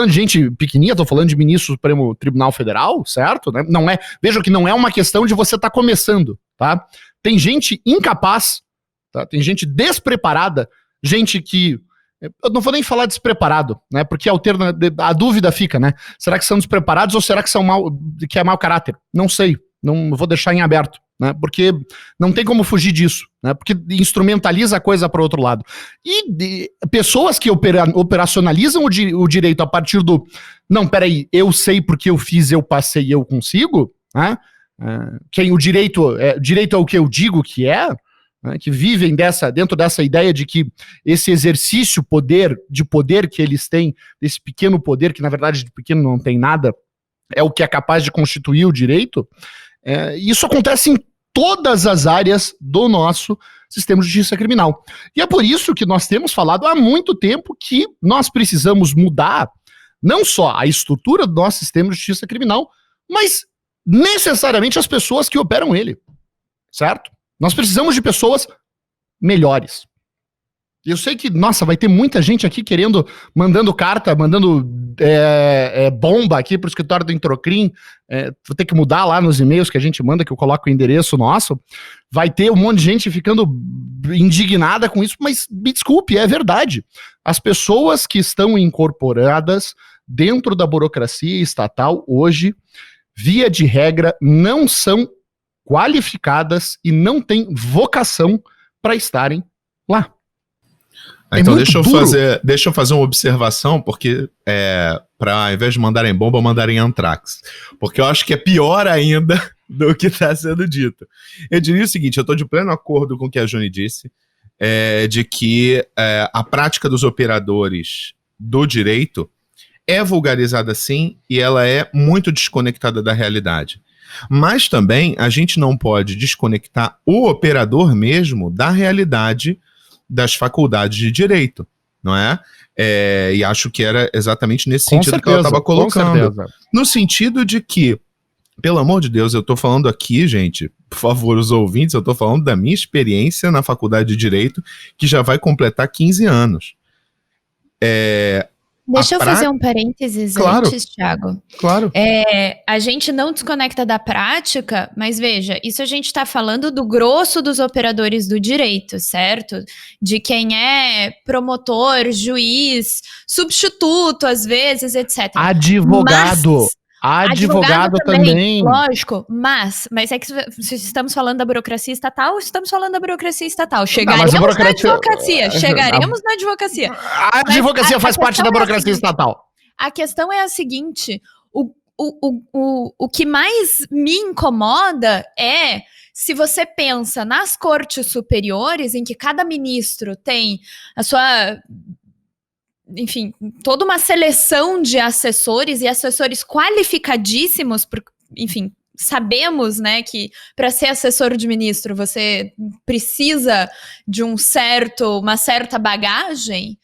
de gente pequenininha, estou falando de ministro do Supremo Tribunal Federal, certo? Né? Não é, veja que não é uma questão de você estar começando, tá? Tem gente incapaz, tá? Tem gente despreparada, gente que eu não vou nem falar despreparado, né? Porque a dúvida fica, né? Será que são despreparados ou será que é mau caráter? Não sei, não vou deixar em aberto, né? Porque não tem como fugir disso, né? Porque instrumentaliza a coisa para o outro lado. E pessoas que operacionalizam o direito a partir do não, peraí, eu sei porque eu fiz, eu passei, eu consigo, né? Quem o direito é o que eu digo que é, né, que vivem dentro dessa ideia de que esse exercício de poder que eles têm, desse pequeno poder, que na verdade de pequeno não tem nada, é o que é capaz de constituir o direito, isso acontece em todas as áreas do nosso sistema de justiça criminal. E é por isso que nós temos falado há muito tempo que nós precisamos mudar não só a estrutura do nosso sistema de justiça criminal, mas necessariamente as pessoas que operam ele, certo? Nós precisamos de pessoas melhores. Eu sei que, nossa, vai ter muita gente aqui mandando carta, mandando bomba aqui pro escritório do Introcrim. Vou ter que mudar lá nos e-mails que a gente manda, que eu coloco o endereço nosso. Vai ter um monte de gente ficando indignada com isso, mas me desculpe, é verdade. As pessoas que estão incorporadas dentro da burocracia estatal hoje, via de regra, não são qualificadas e não têm vocação para estarem lá. Então deixa eu fazer uma observação, porque para ao invés de mandarem bomba, mandarem antrax. Porque eu acho que é pior ainda do que está sendo dito. Eu diria o seguinte, eu estou de pleno acordo com o que a Juni disse, de que a prática dos operadores do direito é vulgarizada sim, e ela é muito desconectada da realidade. Mas também a gente não pode desconectar o operador mesmo da realidade das faculdades de direito, não é? E acho que era exatamente nesse sentido que ela estava colocando. No sentido de que, pelo amor de Deus, eu estou falando aqui, gente, por favor, os ouvintes, eu estou falando da minha experiência na faculdade de direito, que já vai completar 15 anos. Deixa eu fazer um parênteses antes, Thiago. Claro. A gente não desconecta da prática, mas veja, isso a gente está falando do grosso dos operadores do direito, certo? De quem é promotor, juiz, substituto, às vezes, etc. Advogado também. Lógico, mas é que se estamos falando da burocracia estatal, estamos falando da burocracia estatal. Chegaremos na advocacia. A advocacia faz parte da burocracia estatal. A questão é a seguinte, o que mais me incomoda é se você pensa nas cortes superiores, em que cada ministro tem a sua... enfim, toda uma seleção de assessores e assessores qualificadíssimos, enfim, sabemos, né, que para ser assessor de ministro você precisa de uma certa bagagem.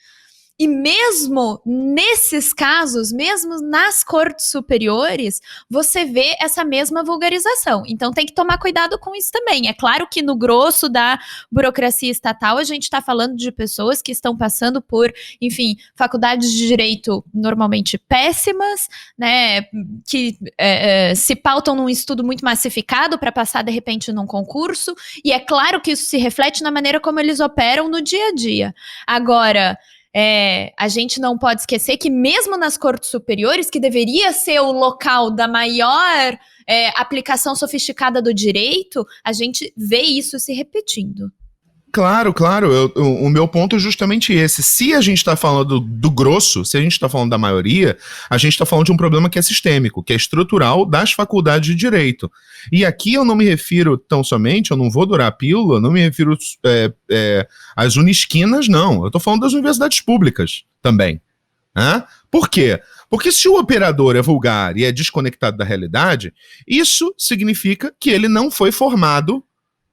E mesmo nesses casos, mesmo nas cortes superiores, você vê essa mesma vulgarização. Então tem que tomar cuidado com isso também. É claro que no grosso da burocracia estatal, a gente está falando de pessoas que estão passando por, enfim, faculdades de direito normalmente péssimas, né, que se pautam num estudo muito massificado para passar, de repente, num concurso. E é claro que isso se reflete na maneira como eles operam no dia a dia. Agora... a gente não pode esquecer que mesmo nas cortes superiores, que deveria ser o local da maior aplicação sofisticada do direito, a gente vê isso se repetindo. Claro. O meu ponto é justamente esse. Se a gente está falando do grosso, se a gente está falando da maioria, a gente está falando de um problema que é sistêmico, que é estrutural das faculdades de direito. E aqui eu não me refiro tão somente, eu não vou dourar a pílula, eu não me refiro às unisquinas, não. Eu estou falando das universidades públicas também. Por quê? Porque se o operador é vulgar e é desconectado da realidade, isso significa que ele não foi formado,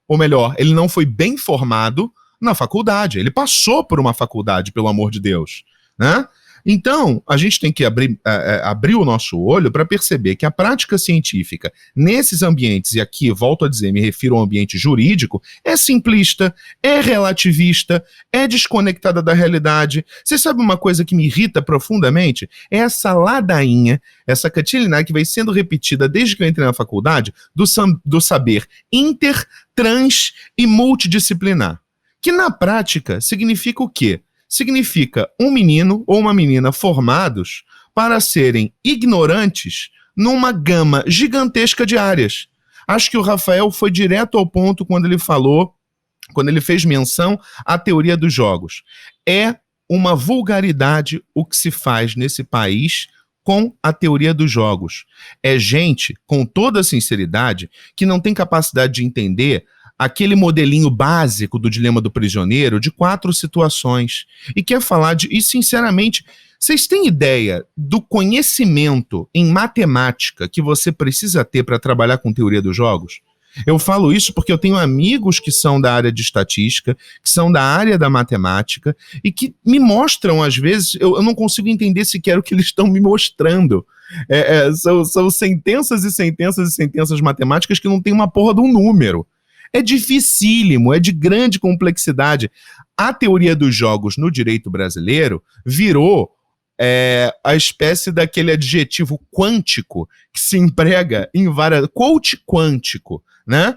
ou melhor, ele não foi bem formado na faculdade. Ele passou por uma faculdade, pelo amor de Deus, né? Então, a gente tem que abrir o nosso olho para perceber que a prática científica nesses ambientes, e aqui, volto a dizer, me refiro ao ambiente jurídico, é simplista, é relativista, é desconectada da realidade. Você sabe uma coisa que me irrita profundamente? É essa ladainha, essa cantilena que vai sendo repetida desde que eu entrei na faculdade, do saber inter, trans e multidisciplinar. Que na prática significa o quê? significa um menino ou uma menina formados para serem ignorantes numa gama gigantesca de áreas. Acho que o Rafael foi direto ao ponto quando ele fez menção à teoria dos jogos. É uma vulgaridade o que se faz nesse país com a teoria dos jogos. É gente, com toda a sinceridade, que não tem capacidade de entender aquele modelinho básico do dilema do prisioneiro de 4 situações. E quer falar de... E, sinceramente, vocês têm ideia do conhecimento em matemática que você precisa ter para trabalhar com teoria dos jogos? Eu falo isso porque eu tenho amigos que são da área de estatística, que são da área da matemática, e que me mostram, às vezes, eu não consigo entender sequer o que eles estão me mostrando. São sentenças e sentenças e sentenças matemáticas que não tem uma porra de um número. É dificílimo, é de grande complexidade. A teoria dos jogos no direito brasileiro virou a espécie daquele adjetivo quântico que se emprega em várias... Coach quântico, né?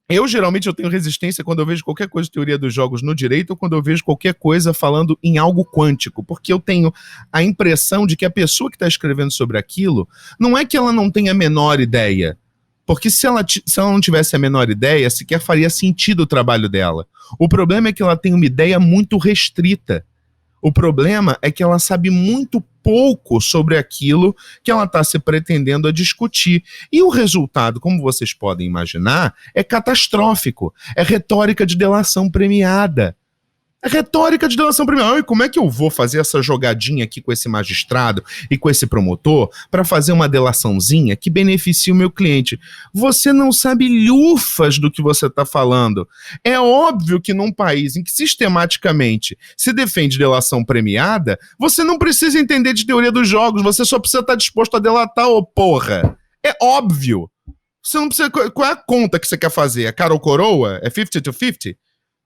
Eu geralmente tenho resistência quando eu vejo qualquer coisa de teoria dos jogos no direito ou quando eu vejo qualquer coisa falando em algo quântico, porque eu tenho a impressão de que a pessoa que está escrevendo sobre aquilo não é que ela não tenha a menor ideia, porque se ela não tivesse a menor ideia, sequer faria sentido o trabalho dela. O problema é que ela tem uma ideia muito restrita. O problema é que ela sabe muito pouco sobre aquilo que ela está se pretendendo a discutir. E o resultado, como vocês podem imaginar, é catastrófico. É retórica de delação premiada. É retórica de delação premiada. Ai, como é que eu vou fazer essa jogadinha aqui com esse magistrado e com esse promotor para fazer uma delaçãozinha que beneficie o meu cliente? Você não sabe lufas do que você está falando. É óbvio que num país em que sistematicamente se defende delação premiada, você não precisa entender de teoria dos jogos, você só precisa estar disposto a delatar, ô porra. É óbvio. Você não precisa... Qual é a conta que você quer fazer? É cara ou coroa? É 50-50?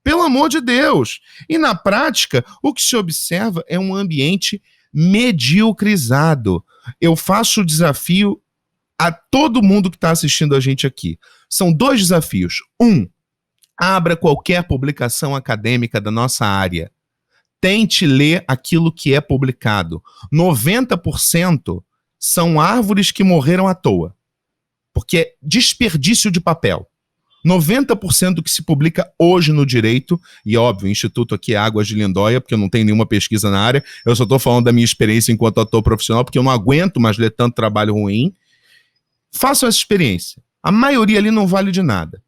Pelo amor de Deus! E na prática, o que se observa é um ambiente mediocrizado. Eu faço o desafio a todo mundo que está assistindo a gente aqui. São 2 desafios. 1, abra qualquer publicação acadêmica da nossa área. Tente ler aquilo que é publicado. 90% são árvores que morreram à toa. Porque é desperdício de papel. 90% do que se publica hoje no direito, e óbvio, o Instituto aqui é Águas de Lindóia, porque eu não tenho nenhuma pesquisa na área, eu só estou falando da minha experiência enquanto ator profissional, porque eu não aguento mais ler tanto trabalho ruim. Façam essa experiência. A maioria ali não vale de nada.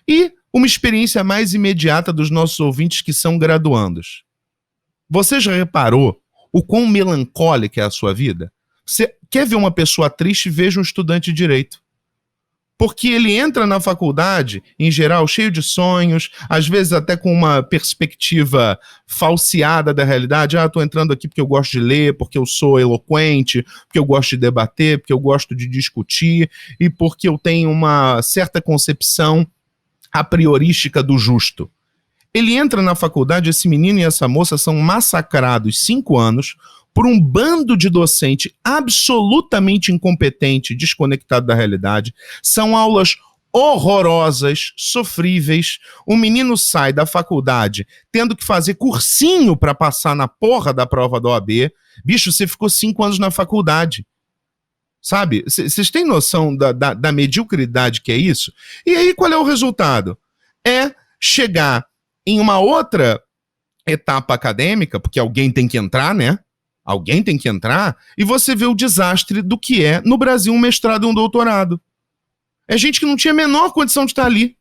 E uma experiência mais imediata dos nossos ouvintes que são graduandos. Você já reparou o quão melancólica é a sua vida? Você quer ver uma pessoa triste? Veja um estudante de direito. Porque ele entra na faculdade, em geral, cheio de sonhos, às vezes até com uma perspectiva falseada da realidade. Estou entrando aqui porque eu gosto de ler, porque eu sou eloquente, porque eu gosto de debater, porque eu gosto de discutir e porque eu tenho uma certa concepção a priorística do justo. Ele entra na faculdade, esse menino e essa moça são massacrados 5 anos por um bando de docente absolutamente incompetente, desconectado da realidade. São aulas horrorosas, sofríveis. O menino sai da faculdade tendo que fazer cursinho para passar na porra da prova da OAB. Bicho, você ficou 5 anos na faculdade. Sabe? Vocês têm noção da mediocridade que é isso? E aí, qual é o resultado? É chegar em uma outra etapa acadêmica, porque alguém tem que entrar, né? Alguém tem que entrar, e você vê o desastre do que é, no Brasil, um mestrado e um doutorado. É gente que não tinha a menor condição de estar ali.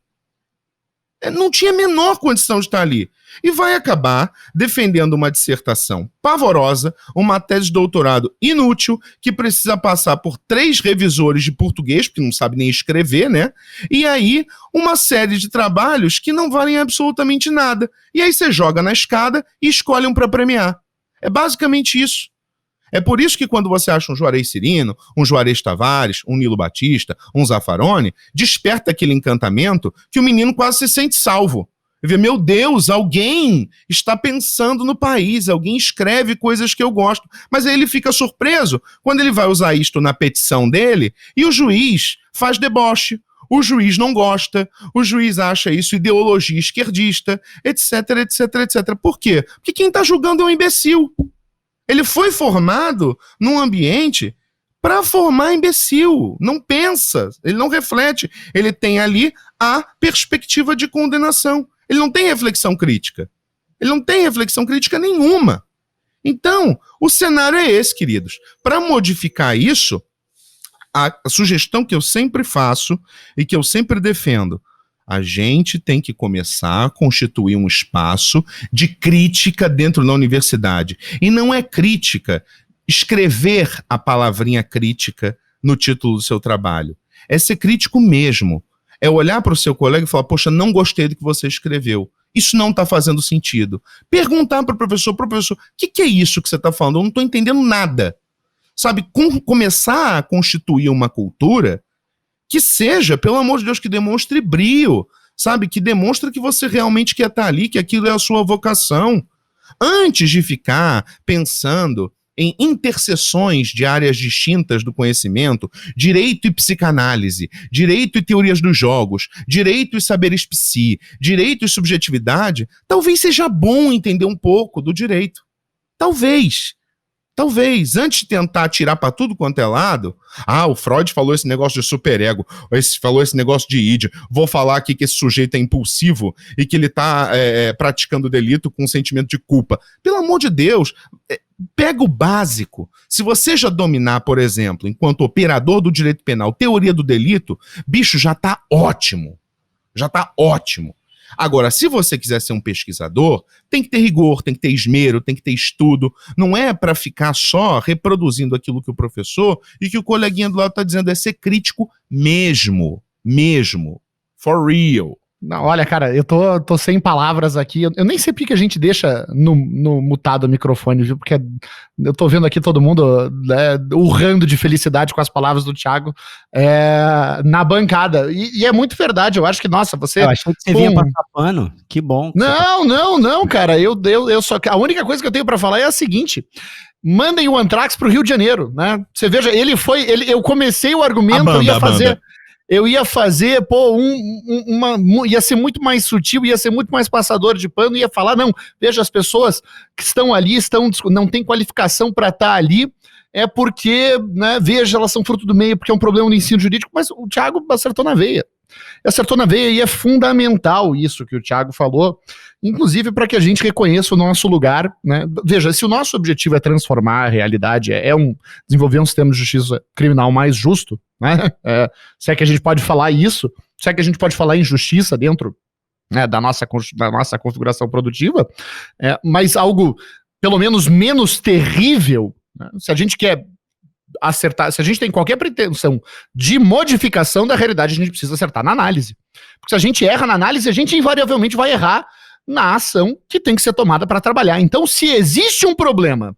Não tinha a menor condição de estar ali. E vai acabar defendendo uma dissertação pavorosa, uma tese de doutorado inútil, que precisa passar por 3 revisores de português, porque não sabe nem escrever, né? E aí, uma série de trabalhos que não valem absolutamente nada. E aí você joga na escada e escolhe um para premiar. É basicamente isso. É por isso que quando você acha um Juarez Cirino, um Juarez Tavares, um Nilo Batista, um Zaffaroni, desperta aquele encantamento que o menino quase se sente salvo. Ele vê, meu Deus, alguém está pensando no país, alguém escreve coisas que eu gosto. Mas aí ele fica surpreso quando ele vai usar isto na petição dele e o juiz faz deboche. O juiz não gosta, o juiz acha isso ideologia esquerdista, etc, etc, etc. Por quê? Porque quem está julgando é um imbecil. Ele foi formado num ambiente para formar imbecil. Não pensa, ele não reflete. Ele tem ali a perspectiva de condenação. Ele não tem reflexão crítica. Ele não tem reflexão crítica nenhuma. Então, o cenário é esse, queridos. Para modificar isso, a sugestão que eu sempre faço e que eu sempre defendo, a gente tem que começar a constituir um espaço de crítica dentro da universidade. E não é crítica escrever a palavrinha crítica no título do seu trabalho. É ser crítico mesmo. É olhar para o seu colega e falar, poxa, não gostei do que você escreveu. Isso não está fazendo sentido. Perguntar para o professor, o que é isso que você está falando? Eu não estou entendendo nada. Sabe, começar a constituir uma cultura que seja, pelo amor de Deus, que demonstre brio, sabe, que demonstre que você realmente quer estar ali, que aquilo é a sua vocação. Antes de ficar pensando em interseções de áreas distintas do conhecimento, direito e psicanálise, direito e teorias dos jogos, direito e saberes psi, direito e subjetividade, talvez seja bom entender um pouco do direito. Talvez, antes de tentar tirar para tudo quanto é lado, o Freud falou esse negócio de superego, falou esse negócio de id, vou falar aqui que esse sujeito é impulsivo e que ele está praticando delito com um sentimento de culpa. Pelo amor de Deus, pega o básico. Se você já dominar, por exemplo, enquanto operador do direito penal, teoria do delito, bicho, já está ótimo. Já está ótimo. Agora, se você quiser ser um pesquisador, tem que ter rigor, tem que ter esmero, tem que ter estudo. Não é para ficar só reproduzindo aquilo que o professor e que o coleguinha do lado está dizendo, é ser crítico mesmo. For real. Não, olha, cara, eu tô sem palavras aqui. Eu nem sei porque a gente deixa no mutado o microfone, viu? Porque eu tô vendo aqui todo mundo urrando de felicidade com as palavras do Thiago na bancada. E é muito verdade. Eu acho que, nossa, você... Eu achei que você vinha passar pano. Que bom. Não, cara. Eu só... A única coisa que eu tenho pra falar é a seguinte... Mandem o Anthrax pro Rio de Janeiro, né? Você veja, eu comecei o argumento, eu ia fazer, ia ser muito mais sutil, ia ser muito mais passador de pano, ia falar, não, veja, as pessoas que estão ali, não tem qualificação para estar ali, é porque, né, veja, elas são fruto do meio, porque é um problema no ensino jurídico, mas o Thiago acertou na veia. E é fundamental isso que o Thiago falou, inclusive para que a gente reconheça o nosso lugar, né? Veja, se o nosso objetivo é transformar a realidade, desenvolver um sistema de justiça criminal mais justo, né? Se é que a gente pode falar isso, se é que a gente pode falar em justiça dentro, né, da nossa configuração produtiva, mas algo pelo menos menos terrível, né? Se a gente quer acertar, se a gente tem qualquer pretensão de modificação da realidade, a gente precisa acertar na análise. Porque se a gente erra na análise, a gente invariavelmente vai errar na ação que tem que ser tomada para trabalhar. Então, se existe um problema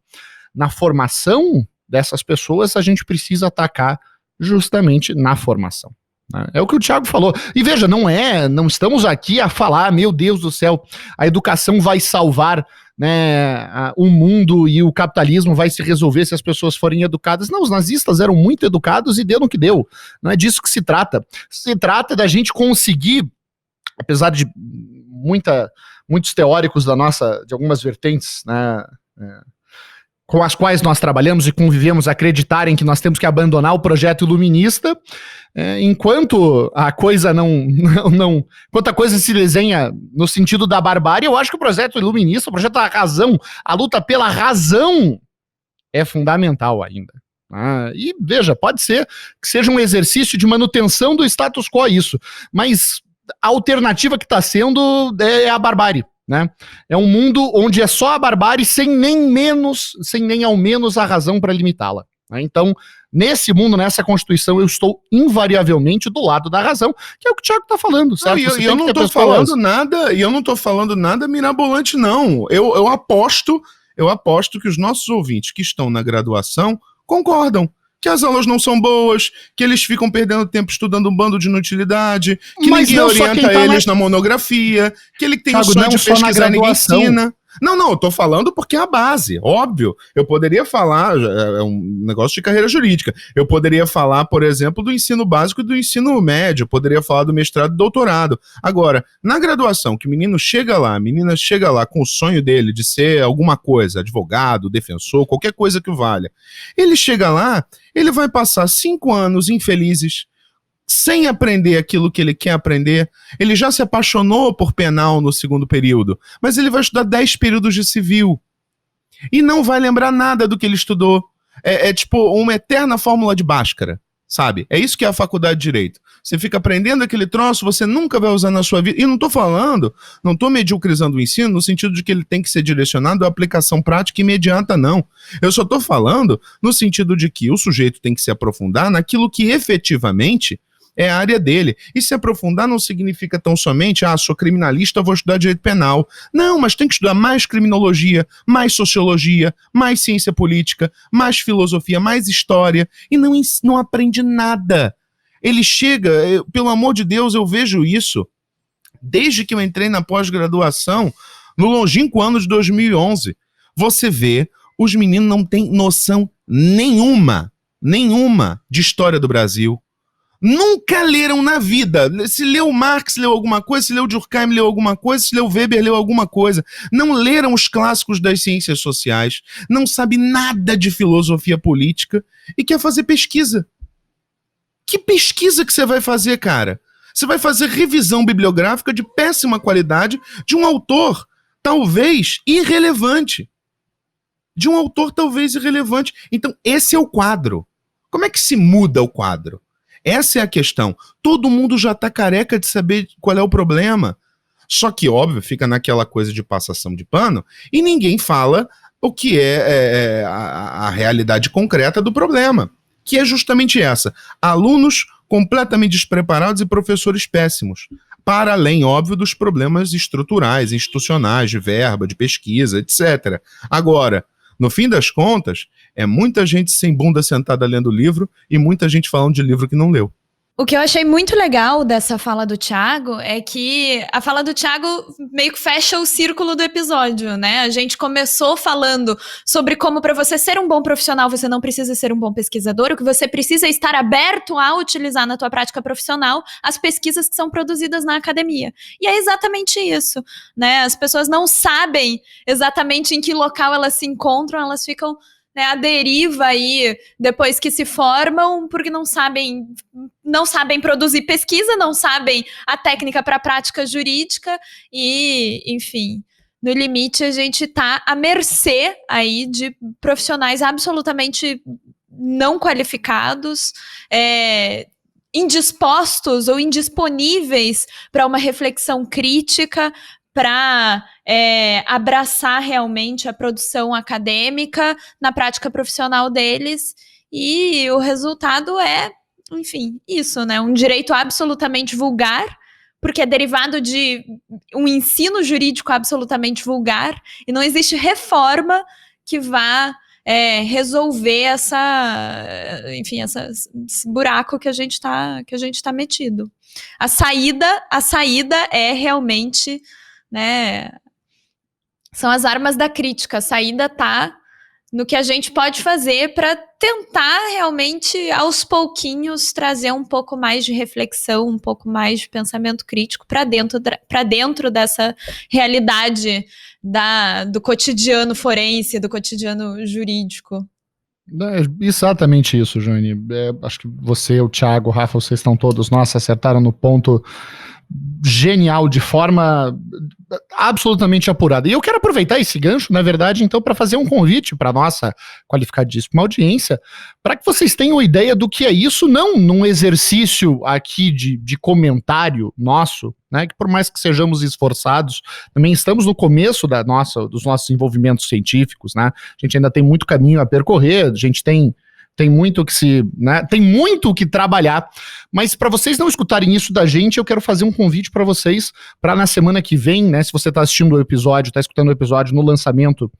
na formação dessas pessoas, a gente precisa atacar justamente na formação. É o que o Thiago falou. E veja, não estamos aqui a falar, meu Deus do céu, a educação vai salvar, né, o mundo e o capitalismo vai se resolver se as pessoas forem educadas. Não, os nazistas eram muito educados e deu no que deu. Não é disso que se trata. Se trata da gente conseguir, apesar de muitos teóricos de algumas vertentes, né, com as quais nós trabalhamos e convivemos, acreditarem que nós temos que abandonar o projeto iluminista, enquanto a coisa enquanto a coisa se desenha no sentido da barbárie, eu acho que o projeto iluminista, o projeto da razão, a luta pela razão é fundamental ainda. E veja, pode ser que seja um exercício de manutenção do status quo isso, mas a alternativa que está sendo é a barbárie. Né? É um mundo onde é só a barbárie sem nem ao menos a razão para limitá-la. Né? Então, nesse mundo, nessa Constituição, eu estou invariavelmente do lado da razão, que é o que o Thiago está falando, certo? Eu não estou falando nada mirabolante, não. Eu aposto que os nossos ouvintes que estão na graduação concordam. Que as aulas não são boas, que eles ficam perdendo tempo estudando um bando de inutilidade, que ninguém orienta eles na monografia, que ele tem o sonho de pesquisar e ninguém ensina. Não, eu tô falando porque é a base, óbvio. Eu poderia falar, é um negócio de carreira jurídica, eu poderia falar, por exemplo, do ensino básico e do ensino médio, eu poderia falar do mestrado e doutorado. Agora, na graduação, que o menino chega lá, a menina chega lá com o sonho dele de ser alguma coisa, advogado, defensor, qualquer coisa que valha, ele chega lá, ele vai passar 5 anos infelizes, sem aprender aquilo que ele quer aprender. Ele já se apaixonou por penal no segundo período, mas ele vai estudar 10 períodos de civil e não vai lembrar nada do que ele estudou. É tipo uma eterna fórmula de Bhaskara, sabe? É isso que é a faculdade de Direito. Você fica aprendendo aquele troço, você nunca vai usar na sua vida. E não tô mediocrizando o ensino no sentido de que ele tem que ser direcionado à aplicação prática imediata, não. Eu só tô falando no sentido de que o sujeito tem que se aprofundar naquilo que efetivamente é a área dele. E se aprofundar não significa tão somente, sou criminalista, vou estudar direito penal. Não, mas tem que estudar mais criminologia, mais sociologia, mais ciência política, mais filosofia, mais história, e não aprende nada. Ele chega, pelo amor de Deus, eu vejo isso desde que eu entrei na pós-graduação, no longínquo ano de 2011. Você vê, os meninos não têm noção nenhuma de história do Brasil. Nunca leram na vida. Se leu Marx, leu alguma coisa. Se leu Durkheim, leu alguma coisa. Se leu Weber, leu alguma coisa. Não leram os clássicos das ciências sociais. Não sabe nada de filosofia política e quer fazer pesquisa. Que pesquisa que você vai fazer, cara? Você vai fazer revisão bibliográfica de péssima qualidade de um autor talvez irrelevante. Então, esse é o quadro. Como é que se muda o quadro? Essa é a questão. Todo mundo já tá careca de saber qual é o problema. Só que, óbvio, fica naquela coisa de passação de pano e ninguém fala o que é a realidade concreta do problema, que é justamente essa. Alunos completamente despreparados e professores péssimos. Para além, óbvio, dos problemas estruturais, institucionais, de verba, de pesquisa, etc. Agora, no fim das contas, é muita gente sem bunda sentada lendo livro e muita gente falando de livro que não leu. O que eu achei muito legal dessa fala do Thiago é que a fala do Thiago meio que fecha o círculo do episódio, né? A gente começou falando sobre como para você ser um bom profissional você não precisa ser um bom pesquisador, o que você precisa é estar aberto a utilizar na tua prática profissional as pesquisas que são produzidas na academia. E é exatamente isso, né? As pessoas não sabem exatamente em que local elas se encontram, elas ficam à deriva aí, depois que se formam, porque não sabem produzir pesquisa, não sabem a técnica para a prática jurídica e, enfim, no limite a gente está à mercê aí de profissionais absolutamente não qualificados, indispostos ou indisponíveis para uma reflexão crítica, para abraçar realmente a produção acadêmica na prática profissional deles, e o resultado é, enfim, isso, né? Um direito absolutamente vulgar, porque é derivado de um ensino jurídico absolutamente vulgar, e não existe reforma que vá resolver esse buraco que a gente tá metido. A saída é realmente, né, são as armas da crítica. A saída tá no que a gente pode fazer para tentar realmente, aos pouquinhos, trazer um pouco mais de reflexão, um pouco mais de pensamento crítico para dentro dessa realidade do cotidiano forense, do cotidiano jurídico. É exatamente isso, Joane. Acho que você, o Thiago, o Rafa, vocês estão todos, acertaram no ponto genial, de forma absolutamente apurada. E eu quero aproveitar esse gancho, na verdade, então, para fazer um convite para a nossa qualificadíssima audiência, para que vocês tenham ideia do que é isso, não num exercício aqui de comentário nosso, né, que por mais que sejamos esforçados, também estamos no começo dos nossos envolvimentos científicos, né? A gente ainda tem muito caminho a percorrer, a gente tem muito tem muito o que trabalhar, mas para vocês não escutarem isso da gente, eu quero fazer um convite para vocês, para na semana que vem, né, se você está assistindo o episódio, está escutando o episódio no lançamento,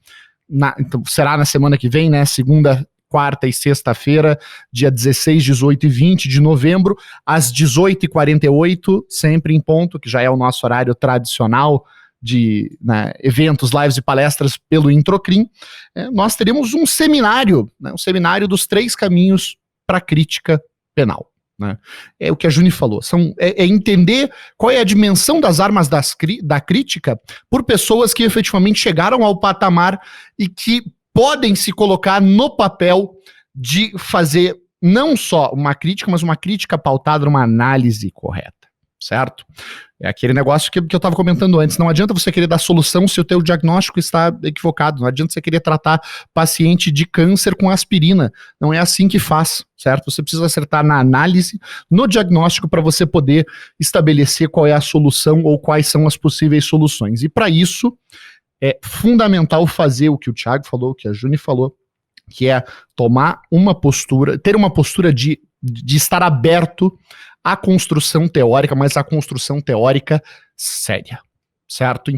então será na semana que vem, né, segunda, quarta e sexta-feira, dia 16, 18 e 20 de novembro, às 18h48, sempre em ponto, que já é o nosso horário tradicional né, eventos, lives e palestras pelo Introcrim, nós teremos um seminário, né, um seminário dos 3 caminhos para a crítica penal. Né? É o que a Juni falou, é entender qual é a dimensão das armas da crítica por pessoas que efetivamente chegaram ao patamar e que podem se colocar no papel de fazer não só uma crítica, mas uma crítica pautada numa análise correta, certo? É aquele negócio que eu estava comentando antes, não adianta você querer dar solução se o teu diagnóstico está equivocado, não adianta você querer tratar paciente de câncer com aspirina, não é assim que faz, certo? Você precisa acertar na análise, no diagnóstico, para você poder estabelecer qual é a solução ou quais são as possíveis soluções, e para isso é fundamental fazer o que o Thiago falou, o que a Juni falou, que é tomar uma postura, ter uma postura de estar aberto à construção teórica, mas à construção teórica séria, certo?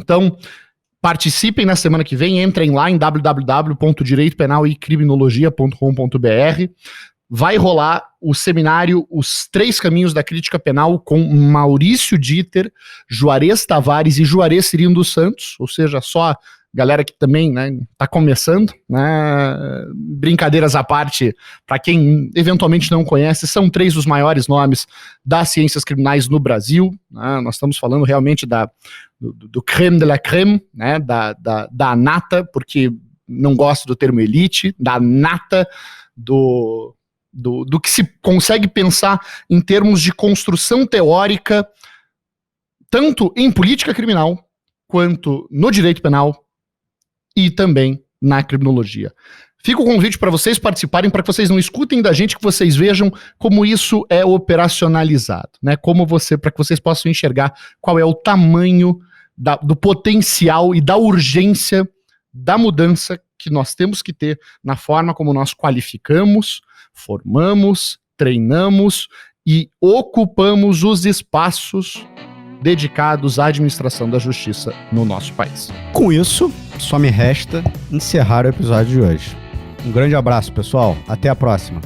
Participem na semana que vem, entrem lá em www.direitopenalecriminologia.com.br. Vai rolar o seminário Os 3 Caminhos da Crítica Penal com Maurício Dieter, Juarez Tavares e Juarez Cirino dos Santos, ou seja, só galera que também, né, tá começando, né, brincadeiras à parte, para quem eventualmente não conhece, são 3 dos maiores nomes das ciências criminais no Brasil, né, nós estamos falando realmente do creme de la creme, né, da nata, porque não gosto do termo elite, da nata do que se consegue pensar em termos de construção teórica, tanto em política criminal, quanto no direito penal, e também na criminologia. Fica o convite para vocês participarem, para que vocês não escutem da gente, que vocês vejam como isso é operacionalizado, né? Para que vocês possam enxergar qual é o tamanho do potencial e da urgência da mudança que nós temos que ter na forma como nós qualificamos, formamos, treinamos e ocupamos os espaços dedicados à administração da justiça no nosso país. Com isso, só me resta encerrar o episódio de hoje. Um grande abraço, pessoal. Até a próxima.